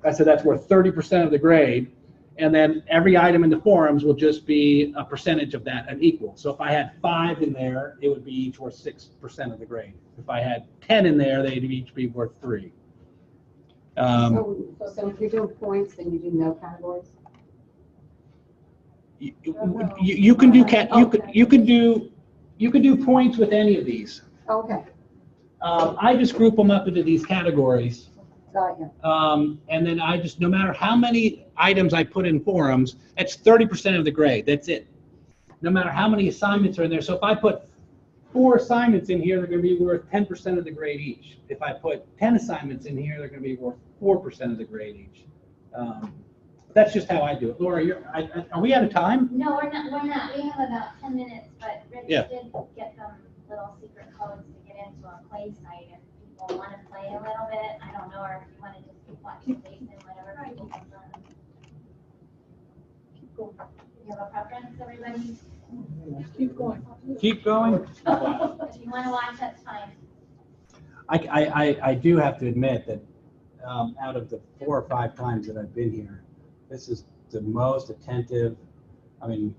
S1: I said that's worth 30% of the grade, and then every item in the forums will just be a percentage of that, an equal. So if I had 5 in there, it would be each worth 6% of the grade. If I had 10 in there, they'd each be worth 3.
S3: So if you're doing points, then you do no categories?
S1: You can do you can do points with any of these.
S3: Okay,
S1: I just group them up into these categories.
S3: got you.
S1: And then I just, no matter how many items I put in forums, it's 30% of the grade. That's it. No matter how many assignments are in there. So if I put 4 assignments in here, they're going to be worth 10% of the grade each. If I put 10 assignments in here, they're going to be worth 4% of the grade each. That's just how I do it. Laura, are we out of time?
S2: No, we're not. We have about 10 minutes, but Rich
S1: Yeah.
S2: did get some little secret codes to get into a play site if people want to play a little bit. I don't know, or if you want to just watch the face and whatever people have done.
S7: Keep going.
S2: You have a preference, everybody?
S7: Keep going.
S1: Keep going.
S2: If you want to watch, that's fine.
S1: I do have to admit that out of the 4 or 5 times that I've been here, this is the most attentive. I mean,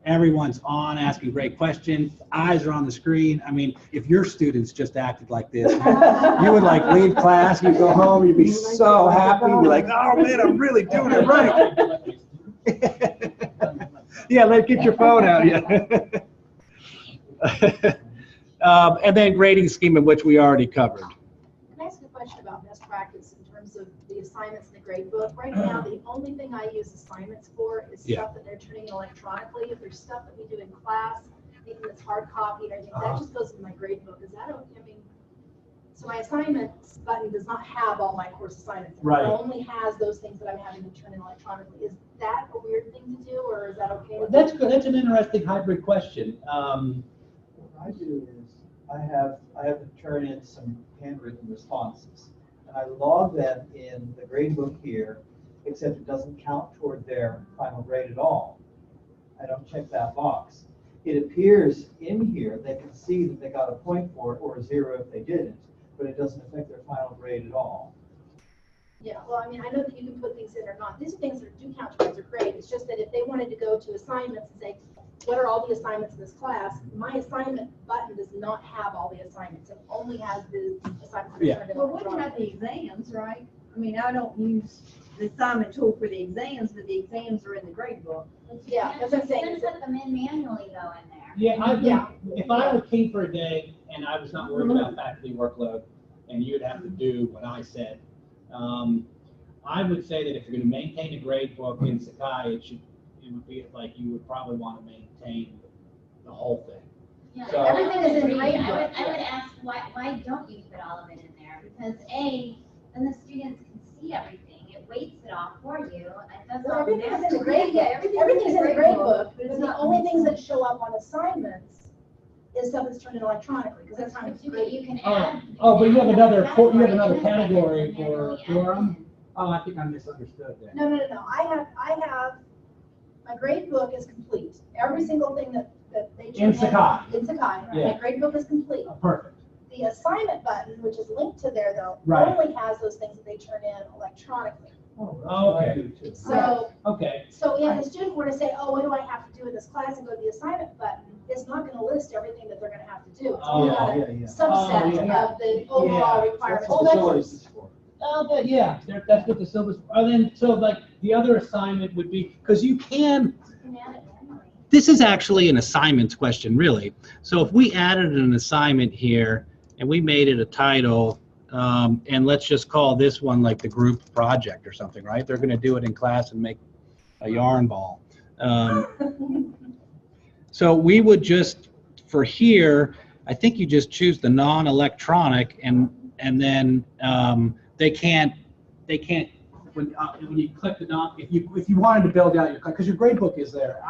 S1: Everyone's on, asking great questions. Eyes are on the screen. I mean, if your students just acted like this, you would like leave class, you'd go home, you'd be so happy. You'd be like, oh man, I'm really doing it right. Yeah, let's get your phone out. Yeah. And then grading scheme, in which we already covered.
S6: Can I ask a question about best practice in terms of the assignments in the grade book? Right now, the only thing I use assignments for is
S1: Yeah.
S6: stuff that they're turning electronically. If there's stuff that we do in class, anything that's hard copied, I think that just goes in my grade book. Is that okay? I mean, so my assignments button does not have all my course assignments.
S1: Right.
S6: It only has those things that I'm having to turn in electronically. Is that a weird thing to do, or is that okay? to
S1: That's
S6: do?
S1: good. That's an interesting hybrid question.
S4: What I do is I have to turn in some handwritten responses. And I log them in the gradebook here, except it doesn't count toward their final grade at all. I don't check that box. It appears in here, they can see that they got a point for it or a 0 if they didn't, but it doesn't affect their final grade at all.
S6: Yeah, well, I mean, I know that you can put things in or not. These are things that do count towards their grade. It's just that if they wanted to go to assignments and say, what are all the assignments in this class? My assignment button does not have all the assignments. It only has the assignments that
S1: Yeah.
S6: are turned in
S7: Well, we have
S6: electronically.
S7: the exams, right? I mean, I don't use the assignment tool for the exams, but the exams are in the grade book.
S6: Yeah, that's what I'm saying.
S2: You can put them in manually though in there.
S8: Yeah,
S6: Yeah.
S8: if I were king for a day and I was not worried about faculty workload and you'd have to do what I said, I would say that if you're gonna maintain a grade book in Sakai, it would be like you would probably want to maintain the whole thing.
S2: Yeah,
S8: So-
S6: Everything is in
S2: I would
S6: Gradebook.
S2: I would ask, why don't you put all of it in there? Because A, then the students can see everything, it weights it off for you, it does
S6: Well,
S2: all the
S6: everything's in
S2: math.
S6: the grade, yeah, everything's in the grade book, but the only things that show up on assignments is stuff that's turned in electronically, because that's how it's
S2: You
S6: graded.
S2: can
S8: Oh,
S2: add.
S8: oh, but you have another
S2: category
S8: category
S2: and then
S8: for
S2: manually add
S8: forum?
S2: in.
S8: Oh, I think I misunderstood that.
S6: No, I have, my grade book is complete. Every single thing that they turn in.
S8: In Sakai.
S6: In Sakai,
S8: Yeah.
S6: my grade book is complete.
S8: Oh, perfect.
S6: The assignment button, which is linked to there though,
S8: Right.
S6: only has those things that they turn in electronically.
S4: Oh, that's
S8: Oh,
S4: what I
S8: okay.
S4: do too.
S6: So,
S8: Okay.
S6: so if the student were to say, oh, what do I have to do in this class, and go to the assignment button, it's not gonna list everything that they're gonna have to do. It's only got a
S4: Yeah.
S8: Oh, yeah.
S6: subset of the overall
S8: Yeah.
S4: That's
S6: requirements.
S4: what
S6: Oh,
S4: the
S6: that's,
S4: syllabus is for.
S8: Oh, yeah, that's what the syllabus, and then, so like, the other assignment would be, because you can,
S2: You can add it manually.
S1: This is actually an assignments question, really. So if we added an assignment here and we made it a title, and let's just call this one like the group project or something, right? They're going to do it in class and make a yarn ball. So we would just, for here, I think you just choose the non-electronic and then they can't, when you click the non, if you wanted to build out your, because your grade book is there,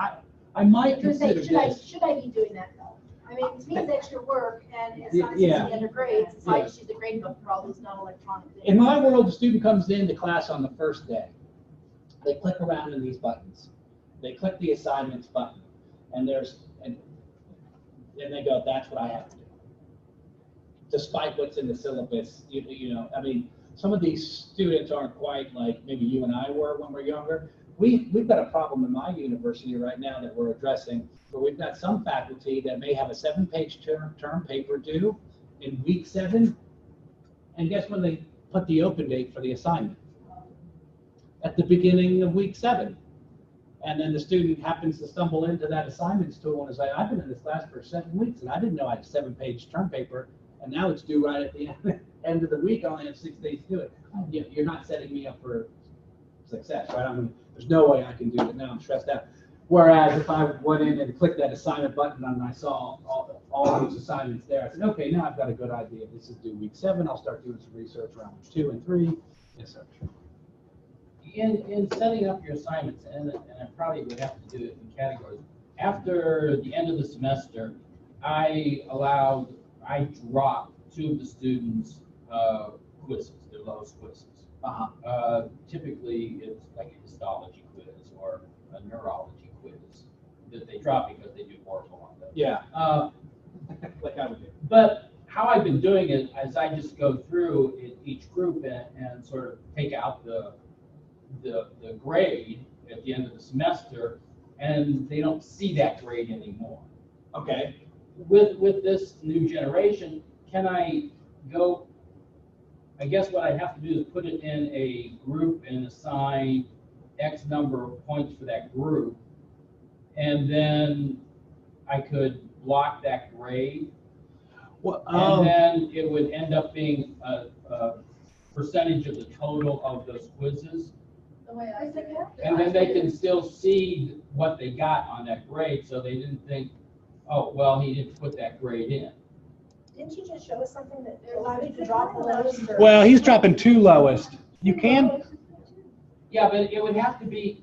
S1: I might
S6: You're saying,
S8: consider this.
S6: should I be doing that though? I mean, to me, it's extra work, and it's not
S8: Yeah.
S6: the under grades, so I
S8: Yeah.
S6: just use the grade book for all those non-electronic things.
S8: In my world, the student comes into class on the first day. They click around in these buttons. They click the assignments button, and and they go, that's what I have to do. Despite what's in the syllabus, you know, I mean, some of these students aren't quite like maybe you and I were when we're younger. We've got a problem in my university right now that we're addressing, where we've got some faculty that may have a 7-page term paper due in week 7, and guess when they put the open date for the assignment? At the beginning of week 7. And then the student happens to stumble into that assignments tool and is like, I've been in this class for 7 weeks and I didn't know I had a 7-page term paper, and now it's due right at the end of the week. I only have 6 days to do it. You're not setting me up for success, right? There's no way I can do it. Now I'm stressed out. Whereas if I went in and clicked that assignment button and I saw all these assignments there, I said, okay, now I've got a good idea. This is due week 7. I'll start doing some research around weeks 2 and 3, etc.
S9: In setting up your assignments, and I probably would have to do it in categories, after the end of the semester, I dropped 2 of the students' quizzes, their lowest quizzes. Typically, it's like a histology quiz or a neurology quiz that they drop because they do horrible on them.
S8: Yeah.
S9: Like I would do. But how I've been doing it is I just go through each group and sort of take out the grade at the end of the semester and they don't see that grade anymore.
S8: Okay.
S9: With this new generation, can I go, I guess what I have to do is put it in a group and assign X number of points for that group, and then I could block that grade,
S1: Well,
S9: and then it would end up being a percentage of the total of those quizzes,
S5: The way I think it.
S9: and then they can still see what they got on that grade, so they didn't think, oh, well, he didn't put that grade in.
S6: Didn't you just show us something that allowed you to drop the lowest? or-
S1: well, he's dropping 2 lowest. You can,
S9: Yeah, but it would have to be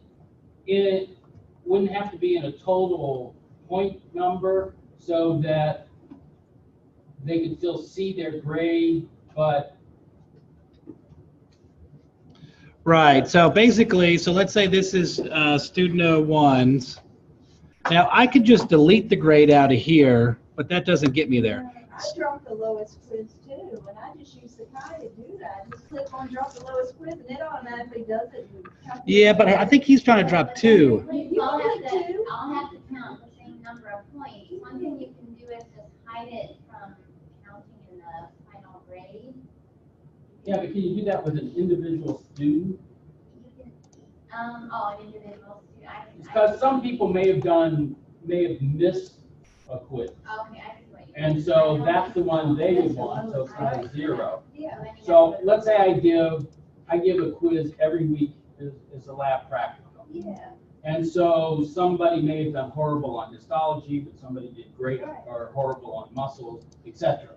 S9: wouldn't have to be in a total point number so that they could still see their grade, but
S1: right, so basically, so let's say this is student 01's. Now, I could just delete the grade out of here, but that doesn't get me there.
S7: I dropped the lowest quiz too, and I just use Sakai to do that. Just click on drop the lowest quiz and it automatically does it. and calculates
S1: Yeah, but I think he's trying to drop 2.
S2: I'll have
S7: click
S2: to,
S7: two.
S2: I'll have to count the same number of points. One thing you can do is just hide it from counting in the final grade.
S9: yeah, but can you do that with an individual student?
S2: You can, oh, an individual student, I can.
S9: Because some people may have missed a quiz.
S2: Okay, I see what you.
S9: And so that's the one they would want, so it's not a 0.
S7: Yeah.
S9: So let's say I give a quiz every week is a lab practicum.
S7: Yeah.
S9: And so somebody may have done horrible on histology, but somebody did great or horrible on muscles, etc.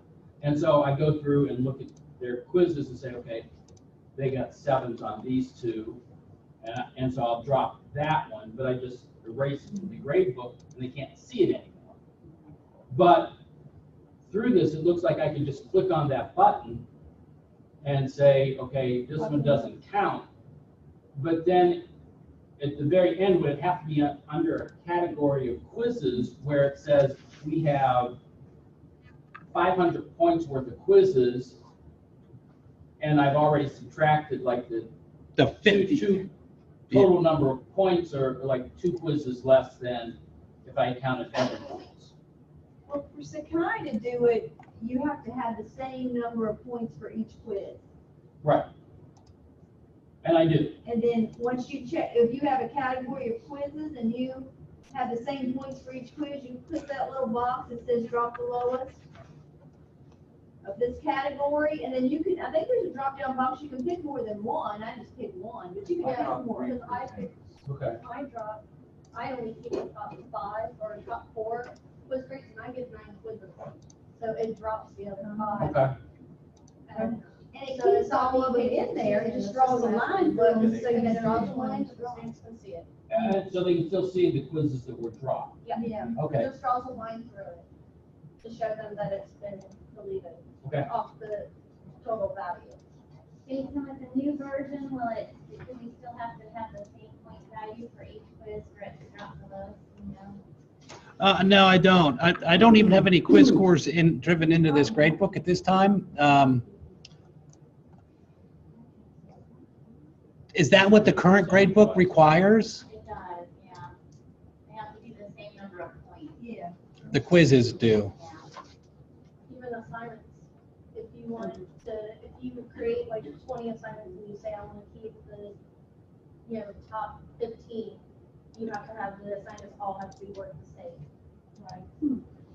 S9: And so I go through and look at their quizzes and say, okay, they got 7s on these 2, and so I'll drop that one, but I just erase it from the grade book and they can't see it anymore. But through this, it looks like I can just click on that button and say, okay, this one doesn't count. But then at the very end, would it have to be under a category of quizzes where it says we have 500 points worth of quizzes, and I've already subtracted like the
S1: The 50.
S9: two total number of points are like 2 quizzes less than if I counted every points.
S7: Well, for Sakai to do it, you have to have the same number of points for each quiz.
S9: Right. And I do.
S7: And then once you check, if you have a category of quizzes and you have the same points for each quiz, you click that little box that says drop the lowest of this category, and then you can, I think there's a drop down box, you can pick more than one. I just picked one, but you can pick more.
S6: Because I picked,
S9: Okay.
S6: I only keep the top 5 or top 4 quiz grades, and I get 9 quizzes. So it drops the other 5.
S9: Okay.
S7: And it keeps all of it in there, it just draws a line through them, so you
S6: And it
S7: draw
S6: drops
S7: the
S6: one,
S7: line.
S6: so the students can see it.
S9: And so they can still see the quizzes that were dropped.
S7: Yeah.
S9: Okay.
S6: Just draws a line through it to show them that it's been deleted
S9: Okay.
S6: off the total value.
S2: Okay, so with the new version, will it, do we still have to have the same point value for each quiz for it to drop the lowest, you know?
S1: No, I don't. I don't even have any quiz scores driven into this gradebook at this time. Is that what the current gradebook requires?
S2: It does, yeah. They have to do the same number of points.
S7: Yeah.
S1: The quizzes do.
S2: Yeah.
S6: Even assignments, if you wanted to, if you would create like 20 assignments and you say, I want to keep the, you know, top 15, you have to have the assignments all have to be worth the same. Right.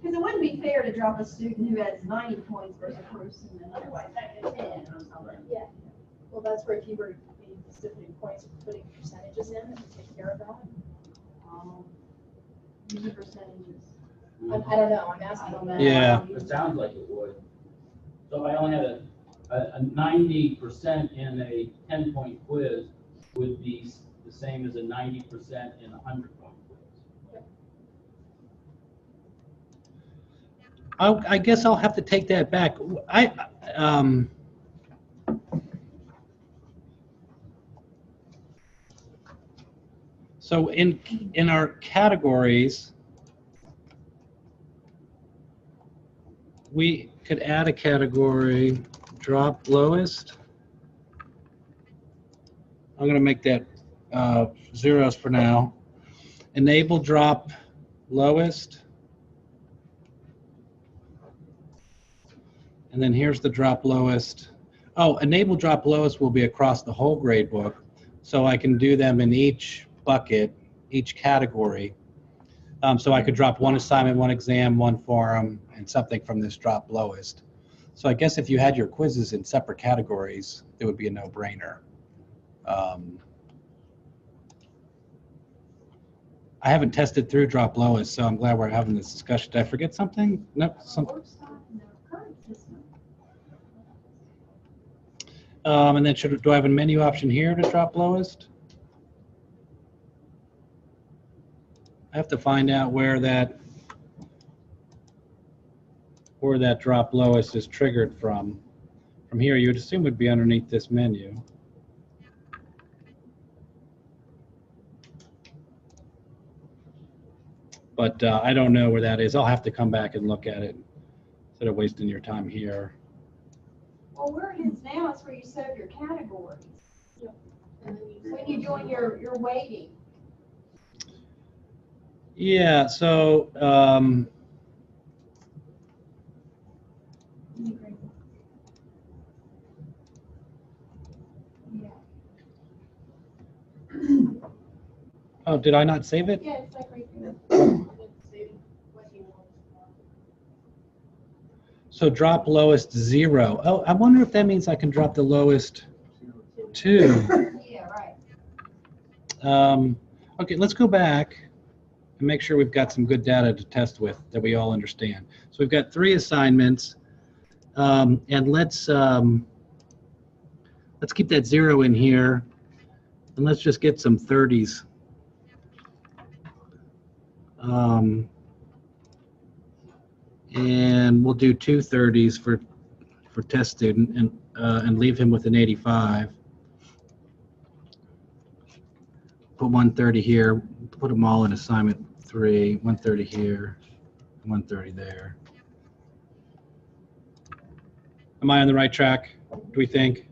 S7: Because it wouldn't be fair to drop a student who has 90 points versus a person that otherwise that gets 10 or something.
S6: Yeah. Well, that's where if you were being specific points, putting percentages in, it would take care of that.
S7: Use the percentages.
S6: I don't know, I'm asking on that.
S1: Yeah.
S9: It sounds like it would. So if I only had a 90% in a 10-point quiz would be the same as a 90% in a 100-point quiz.
S1: I guess I'll have to take that back. So in our categories, we could add a category, drop lowest. I'm going to make that zeros for now. enable drop lowest. And then here's the drop lowest. Oh, enable drop lowest will be across the whole gradebook. So I can do them in each bucket, each category. So I could drop one assignment, one exam, one forum, and something from this drop lowest. So I guess if you had your quizzes in separate categories, it would be a no-brainer. I haven't tested through drop lowest, so I'm glad we're having this discussion. Did I forget something? Nope. And then do I have a menu option here to drop lowest? I have to find out where that drop lowest is triggered from. From here, you would assume it would be underneath this menu. But I don't know where that is. I'll have to come back and look at it instead of wasting your time here.
S7: Well, where it is now is where you set up your categories. When you doing your weighting.
S1: Yeah, so oh, did I not save it?
S7: Yeah, it's like right there.
S1: So drop lowest 0. Oh, I wonder if that means I can drop the lowest 2.
S7: Yeah, right.
S1: Okay, let's go back and make sure we've got some good data to test with that we all understand. So we've got 3 assignments, and let's keep that 0 in here, and let's just get some 30s. And we'll do 2 30s for test student and leave him with an 85. Put 130 here, put them all in assignment 3, 130 here, 130 there. Am I on the right track, do we think?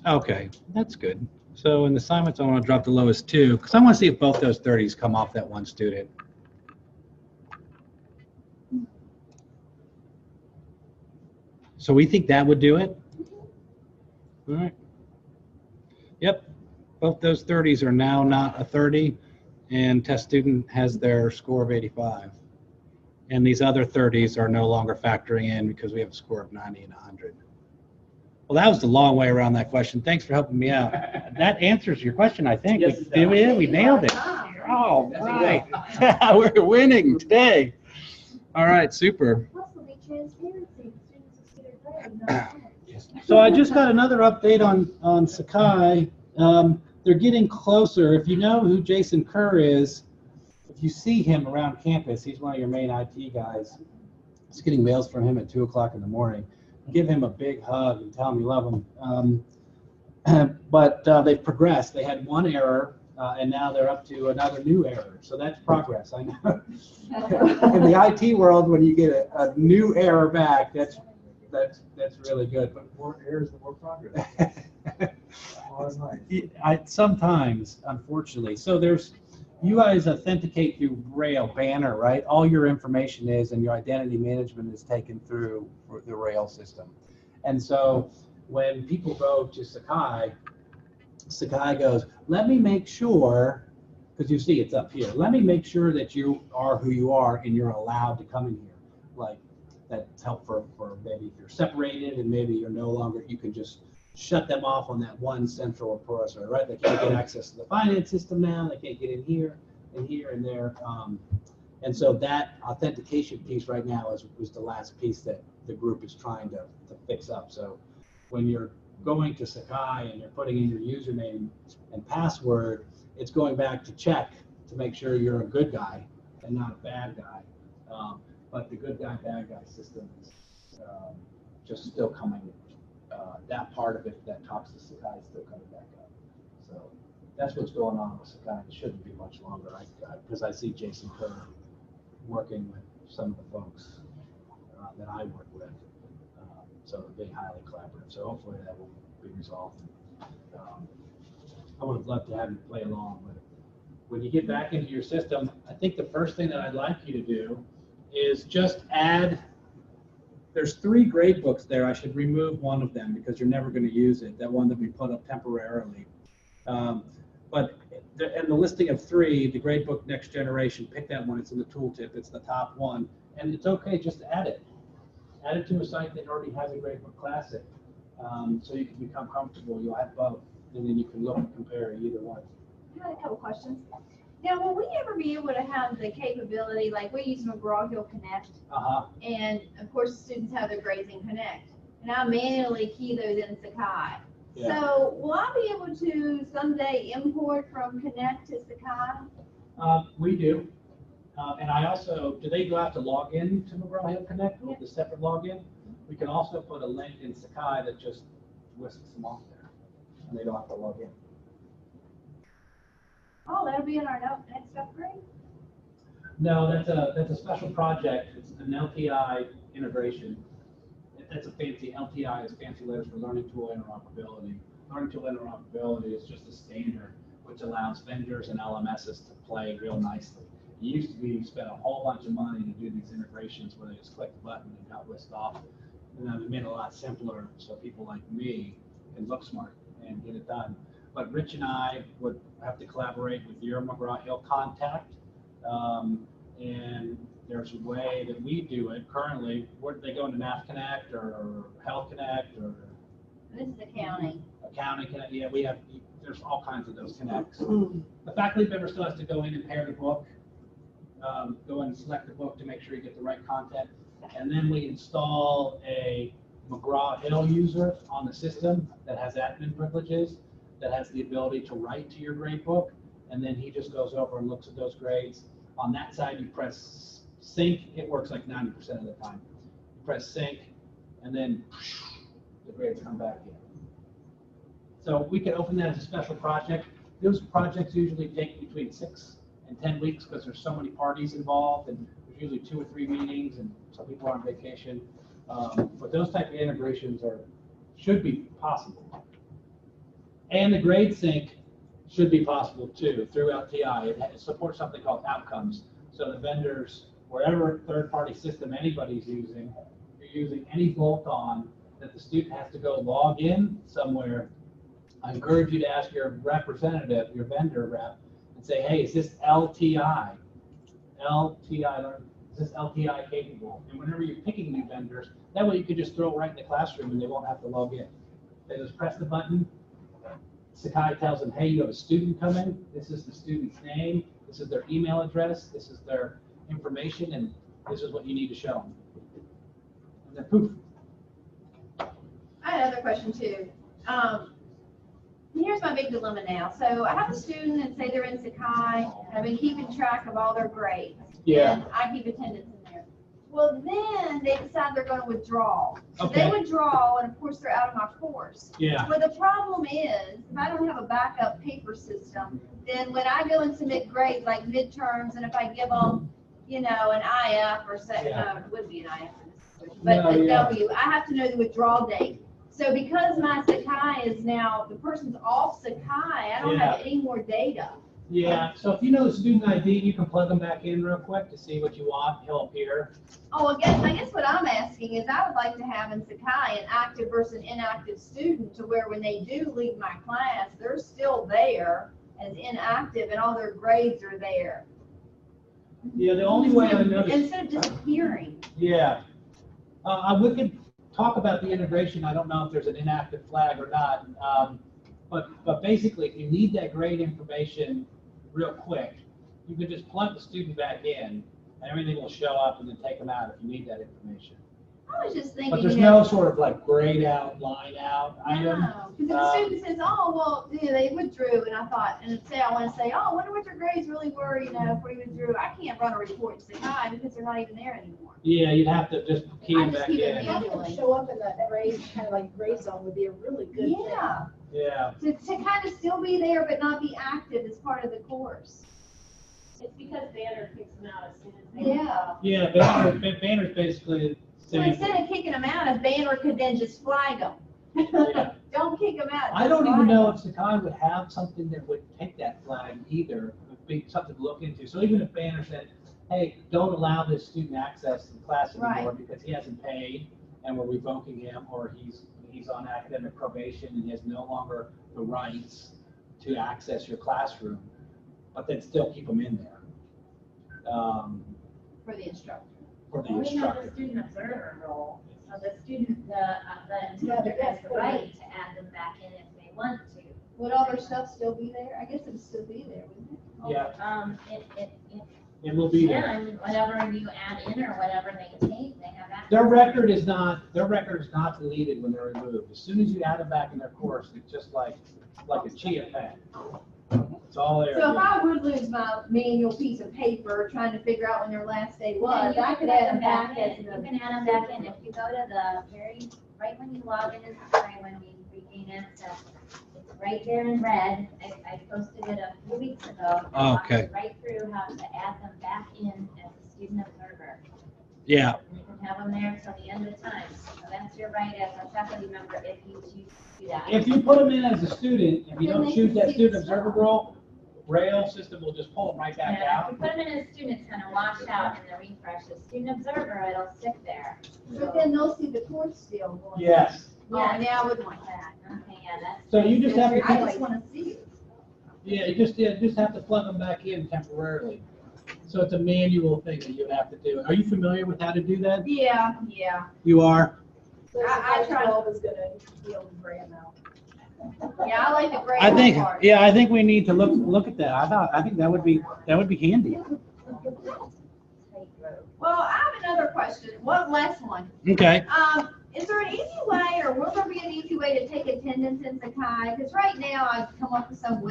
S1: Okay, that's good. So in the assignments, I want to drop the lowest 2, because I want to see if both those 30s come off that one student. So we think that would do it? All right. Yep, both those 30s are now not a 30, and test student has their score of 85. And these other 30s are no longer factoring in because we have a score of 90 and 100. Well, that was the long way around that question. Thanks for helping me out. That answers your question, I think.
S4: Yes, it does.
S1: We nailed it. All right. We're winning today. All right, super. So I just got another update on Sakai. They're getting closer. If you know who Jason Kerr is, if you see him around campus, he's one of your main IT guys. Just getting mails from him at 2 o'clock in the morning. Give him a big hug and tell him you love him. But they've progressed. They had 1 error, and now they're up to another new error. So that's progress. I know. In the IT world, when you get a new error back, that's really good.
S4: But more errors, the more progress.
S1: Sometimes, unfortunately. So you guys authenticate through Rail Banner, right? All your information is, and your identity management is taken through the Rail system. And so when people go to Sakai goes, let me make sure, because you see it's up here, let me make sure that you are who you are and you're allowed to come in here. Like, that's helpful for maybe if you're separated and maybe you're no longer, you can just shut them off on that one central repository, right? They can't get access to the finance system now. They can't get in here and here and there. And so that authentication piece right now was the last piece that the group is trying to fix up. So when you're going to Sakai and you're putting in your username and password, it's going back to check to make sure you're a good guy and not a bad guy. But the good guy, bad guy system is just still coming. That part of it that talks to Sakai is still coming back up. So that's what's going on with Sakai. It shouldn't be much longer, because I see Jason Kerr working with some of the folks that I work with. So being highly collaborative. So hopefully that will be resolved. I would have loved to have you play along, but when you get back into your system, I think the first thing that I'd like you to do is just add, there's 3 gradebooks there. I should remove one of them because you're never going to use it, that one that we put up temporarily. But in the listing of 3, the Gradebook Next Generation, pick that one. It's in the tooltip. It's the top one. And it's okay just to add it. Add it to a site that already has a Gradebook Classic. So you can become comfortable. You'll have both. And then you can look and compare either one.
S5: I had a couple questions. Now, will we ever be able to have the capability, like we use McGraw-Hill Connect, and of course, students have their grades in Connect, and I manually key those in Sakai.
S1: Yeah.
S5: So will I be able to someday import from Connect to Sakai?
S1: We do. And I also, do they go out to log in to McGraw-Hill Connect with the separate login? We can also put a link in Sakai that just whisks them off there, and they don't have to log in.
S5: Oh, that'll be in our next upgrade?
S1: No, that's a special project. It's an LTI integration. That's a fancy, LTI is fancy letters for Learning Tool Interoperability. Learning Tool Interoperability is just a standard which allows vendors and LMSs to play real nicely. It used to be you spent a whole bunch of money to do these integrations where they just click the button and got whisked off. And then we made it a lot simpler so people like me can look smart and get it done. But Rich and I would have to collaborate with your McGraw-Hill contact. And there's a way that we do it currently. Where do they go into Math Connect or Health Connect or?
S5: This is accounting.
S1: Accounting Connect, yeah, we have, there's all kinds of those connects. The faculty member still has to go in and pair the book, go in and select the book to make sure you get the right content. And then we install a McGraw-Hill user on the system that has admin privileges, that has the ability to write to your gradebook, and then he just goes over and looks at those grades. On that side, you press sync. It works like 90% of the time. You press sync, and then the grades come back in. So we can open that as a special project. Those projects usually take between 6 and 10 weeks because there's so many parties involved, and there's usually 2 or 3 meetings, and some people are on vacation. But those type of integrations should be possible. And the grade sync should be possible too through LTI. It supports something called outcomes. So the vendors, wherever third-party system anybody's using, you're using any bolt-on that the student has to go log in somewhere. I encourage you to ask your representative, your vendor rep, and say, hey, is this LTI? Is this LTI capable? And whenever you're picking new vendors, that way you can just throw it right in the classroom and they won't have to log in. They just press the button. Sakai tells them, hey, you have a student coming. This is the student's name. This is their email address. This is their information, and this is what you need to show them. And then poof.
S5: I had another question too. Here's my big dilemma now. So I have a student and say they're in Sakai, and I've been keeping track of all their grades.
S1: Yeah.
S5: And I keep attendance in there. Well, then they decide they're going to withdraw. So
S1: Okay.
S5: they withdraw, and of course they're out of my course.
S1: Yeah.
S5: But the problem is, if I don't have a backup paper system, then when I go and submit grades like midterms, and if I give them, you know, an IF or say,
S1: Yeah.
S5: no, it wouldn't be an IF in this situation, but
S1: No,
S5: a
S1: yeah.
S5: W, I have to know the withdrawal date. So because my Sakai is now, the person's off Sakai, I don't have any more data.
S1: Yeah. So if you know the student ID, you can plug them back in real quick to see what you want. He'll appear.
S5: Oh, I guess what I'm asking is I would like to have in Sakai an active versus inactive student to where when they do leave my class, they're still there as inactive and all their grades are there.
S1: Yeah. The only way I noticed.
S5: Instead of disappearing.
S1: Yeah. We could talk about the integration. I don't know if there's an inactive flag or not. But basically, if you need that grade information real quick, you can just plug the student back in, and everything will show up, and then take them out if you need that information.
S5: I was just thinking.
S1: But there's no sort of like grade out, line out item.
S5: No, because the student says, oh, well, yeah, they withdrew, and I thought, and say, I want to say, oh, I wonder what their grades really were, you know, before you withdrew. I can't run a report to Sakai because they're not even there anymore.
S1: Yeah, you'd have to just key
S5: I
S1: them
S5: just
S1: back
S5: keep it
S1: in.
S6: Having them show up in the grade, kind of like grade zone would be a really good thing.
S5: Yeah,
S1: Yeah.
S5: to kind of still be there but not be active as part of the course.
S10: It's because Banner kicks them out as soon as they.
S5: Yeah.
S1: Yeah, Banner's basically
S5: So
S1: saying.
S5: instead of kicking them out, a banner could then just flag them.
S1: Yeah.
S7: Don't kick them out.
S8: I don't even know if Sakai would have something that would take that flag either. It would be something to look into. So even if Banner said, hey, don't allow this student access to the class anymore because he hasn't paid and we're revoking him, or he's on academic probation and he has no longer the rights to access your classroom, but then still keep him in there.
S7: For the instructor.
S8: For the
S2: Well, we have the
S8: instructor.
S2: student observer role, so the student, the instructor has the right to add them back in if they want to.
S7: Would all their stuff still be there? I guess it would still be there, wouldn't it?
S8: Yeah,
S2: It
S8: it will be there.
S2: can, whatever you add in or whatever they take, they have access.
S8: Their record is not deleted when they're removed. As soon as you add them back in their course, it's just like a chia pet. It's all there.
S7: So if I would lose my manual piece of paper trying to figure out when their last day
S2: Then
S7: was,
S2: you
S7: I
S2: can
S7: could
S2: put
S7: add them back
S2: in.
S7: as
S2: You
S7: an.
S2: can add them back in. If you go to the right when you log in, right when we regain access, it's right there in red. I posted it a few weeks ago.
S1: Oh, okay.
S2: It walks Right through how to add them back in as a student observer.
S1: Yeah,
S2: And you can have them there till the end of time. So that's your right as a faculty member if you choose to do that.
S8: If you put them in as a student, if you
S7: Then
S8: don't
S7: they
S8: choose
S7: can
S8: that
S7: see
S8: student
S7: the
S8: observer
S7: stuff.
S8: role, Rail system will just pull them right back
S2: Yeah, if
S8: out.
S2: you put them in as students, kind of wash out in the refresh. As student observer, it'll stick there.
S7: But then they'll see the course still going.
S8: Yes.
S7: Yeah, now I would want that.
S2: Okay, yeah, that's.
S8: So you just have to
S7: I
S8: keep,
S7: just want to see it.
S8: yeah, you just have to plug them back in temporarily. So it's a manual thing that you have to do. Are you familiar with how to do that?
S7: Yeah.
S8: You are?
S6: So
S7: I
S6: Sakai
S7: tried-
S6: 12 is gonna deal with gray now.
S7: Yeah, I like the gray
S1: I think,
S7: part.
S1: yeah, I think we need to look at that. I think that would be handy.
S7: Well, I have another question. One last one.
S1: Okay.
S7: Is there an easy way, or will there be an easy way to take attendance in Sakai? Because right now I've come up with some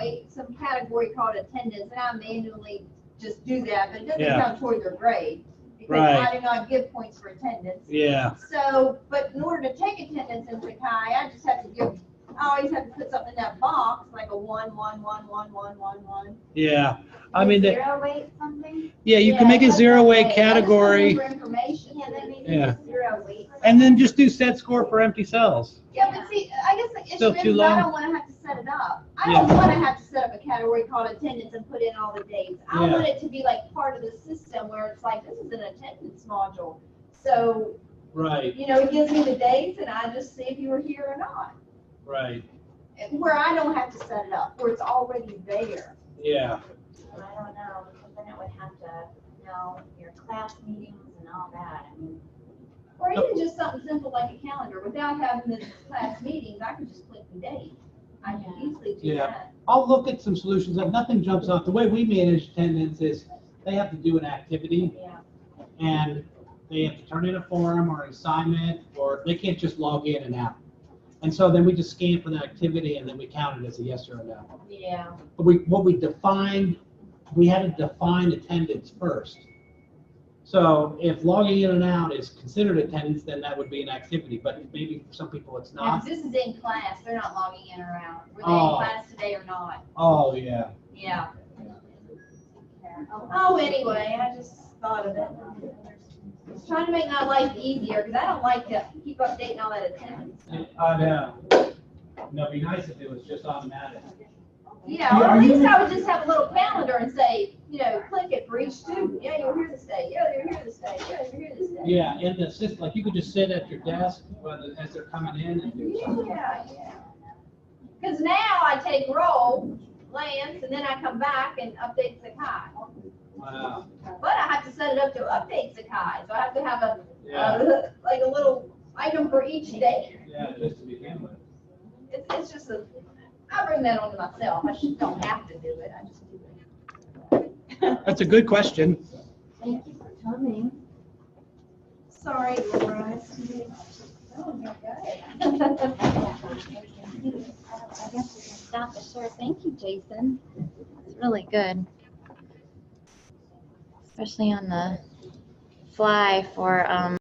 S7: category called attendance, and I manually just do that, but it doesn't
S1: Yeah.
S7: count toward their grade. Because
S1: Right.
S7: I do not give points for attendance.
S1: Yeah,
S7: So, but in order to take attendance in Sakai, I just have to I always have to put something in that box, like a 1, 1, 1, 1, 1, 1, 1.
S1: yeah. I mean,
S2: Zero weight something?
S1: yeah, you can make a
S7: that's
S1: zero
S7: okay.
S1: weight
S7: I just
S1: category
S7: want information.
S2: Yeah, then maybe
S1: Yeah.
S2: just zero weight.
S1: and then just do set score for empty cells.
S7: Yeah, but see, I guess the
S1: Still
S7: issue
S1: too
S7: is I
S1: long?
S7: don't want to have to set it up. I don't want to have to set up a category called attendance and put in all the dates. I
S1: Yeah.
S7: want it to be like part of the system where it's like, this is an attendance module. So,
S1: Right,
S7: it gives me the dates and I just see if you were here or not.
S1: right.
S7: Where I don't have to set it up, where it's already there.
S1: Yeah,
S2: I don't know, because then it would have to know your class meetings and all that. I mean,
S7: Or even just something simple like a calendar. Without having the class meetings, I can just click the date. I can easily do
S1: Yeah.
S7: that.
S1: I'll look at some solutions. Like nothing jumps off. The way we manage attendance is they have to do an activity
S2: yeah.
S1: and they have to turn in a form or an assignment, or they can't just log in and out. And so then we just scan for the activity and then we count it as a yes or a no.
S7: Yeah.
S1: But we had to define attendance first. So if logging in and out is considered attendance, then that would be an activity, but maybe for some people it's
S7: Yeah,
S1: not.
S7: 'cause this is in class. They're not logging in or out. Were they
S1: Oh.
S7: in class today or not?
S1: Oh, yeah.
S7: Yeah. Oh, anyway, I just thought of it. It's trying to make my life easier, because I don't like to keep updating all that attendance.
S1: I know. No, it'd be nice if it was just automatic.
S7: Yeah, or at least I would just have a little calendar and say, click it for each student. Yeah, you're here this day. Yeah, you're here this day. Yeah, you're here this day.
S1: Yeah, in the system, like you could just sit at your desk as they're coming in and do something.
S7: Yeah. Because now I take roll, Lance, and then I come back and update Sakai.
S1: Wow.
S7: But I have to set it up to update Sakai, so I have to have
S1: Yeah,
S7: like a little item for each day.
S1: yeah, just to begin with.
S7: It's just I bring that on to myself. I just don't have to do it. I just do it.
S1: That's a good question.
S2: Thank you for coming.
S7: Sorry, Laura.
S2: Oh, you're good. I guess we can stop the share. Thank you, Jason. It's really good. Especially on the fly for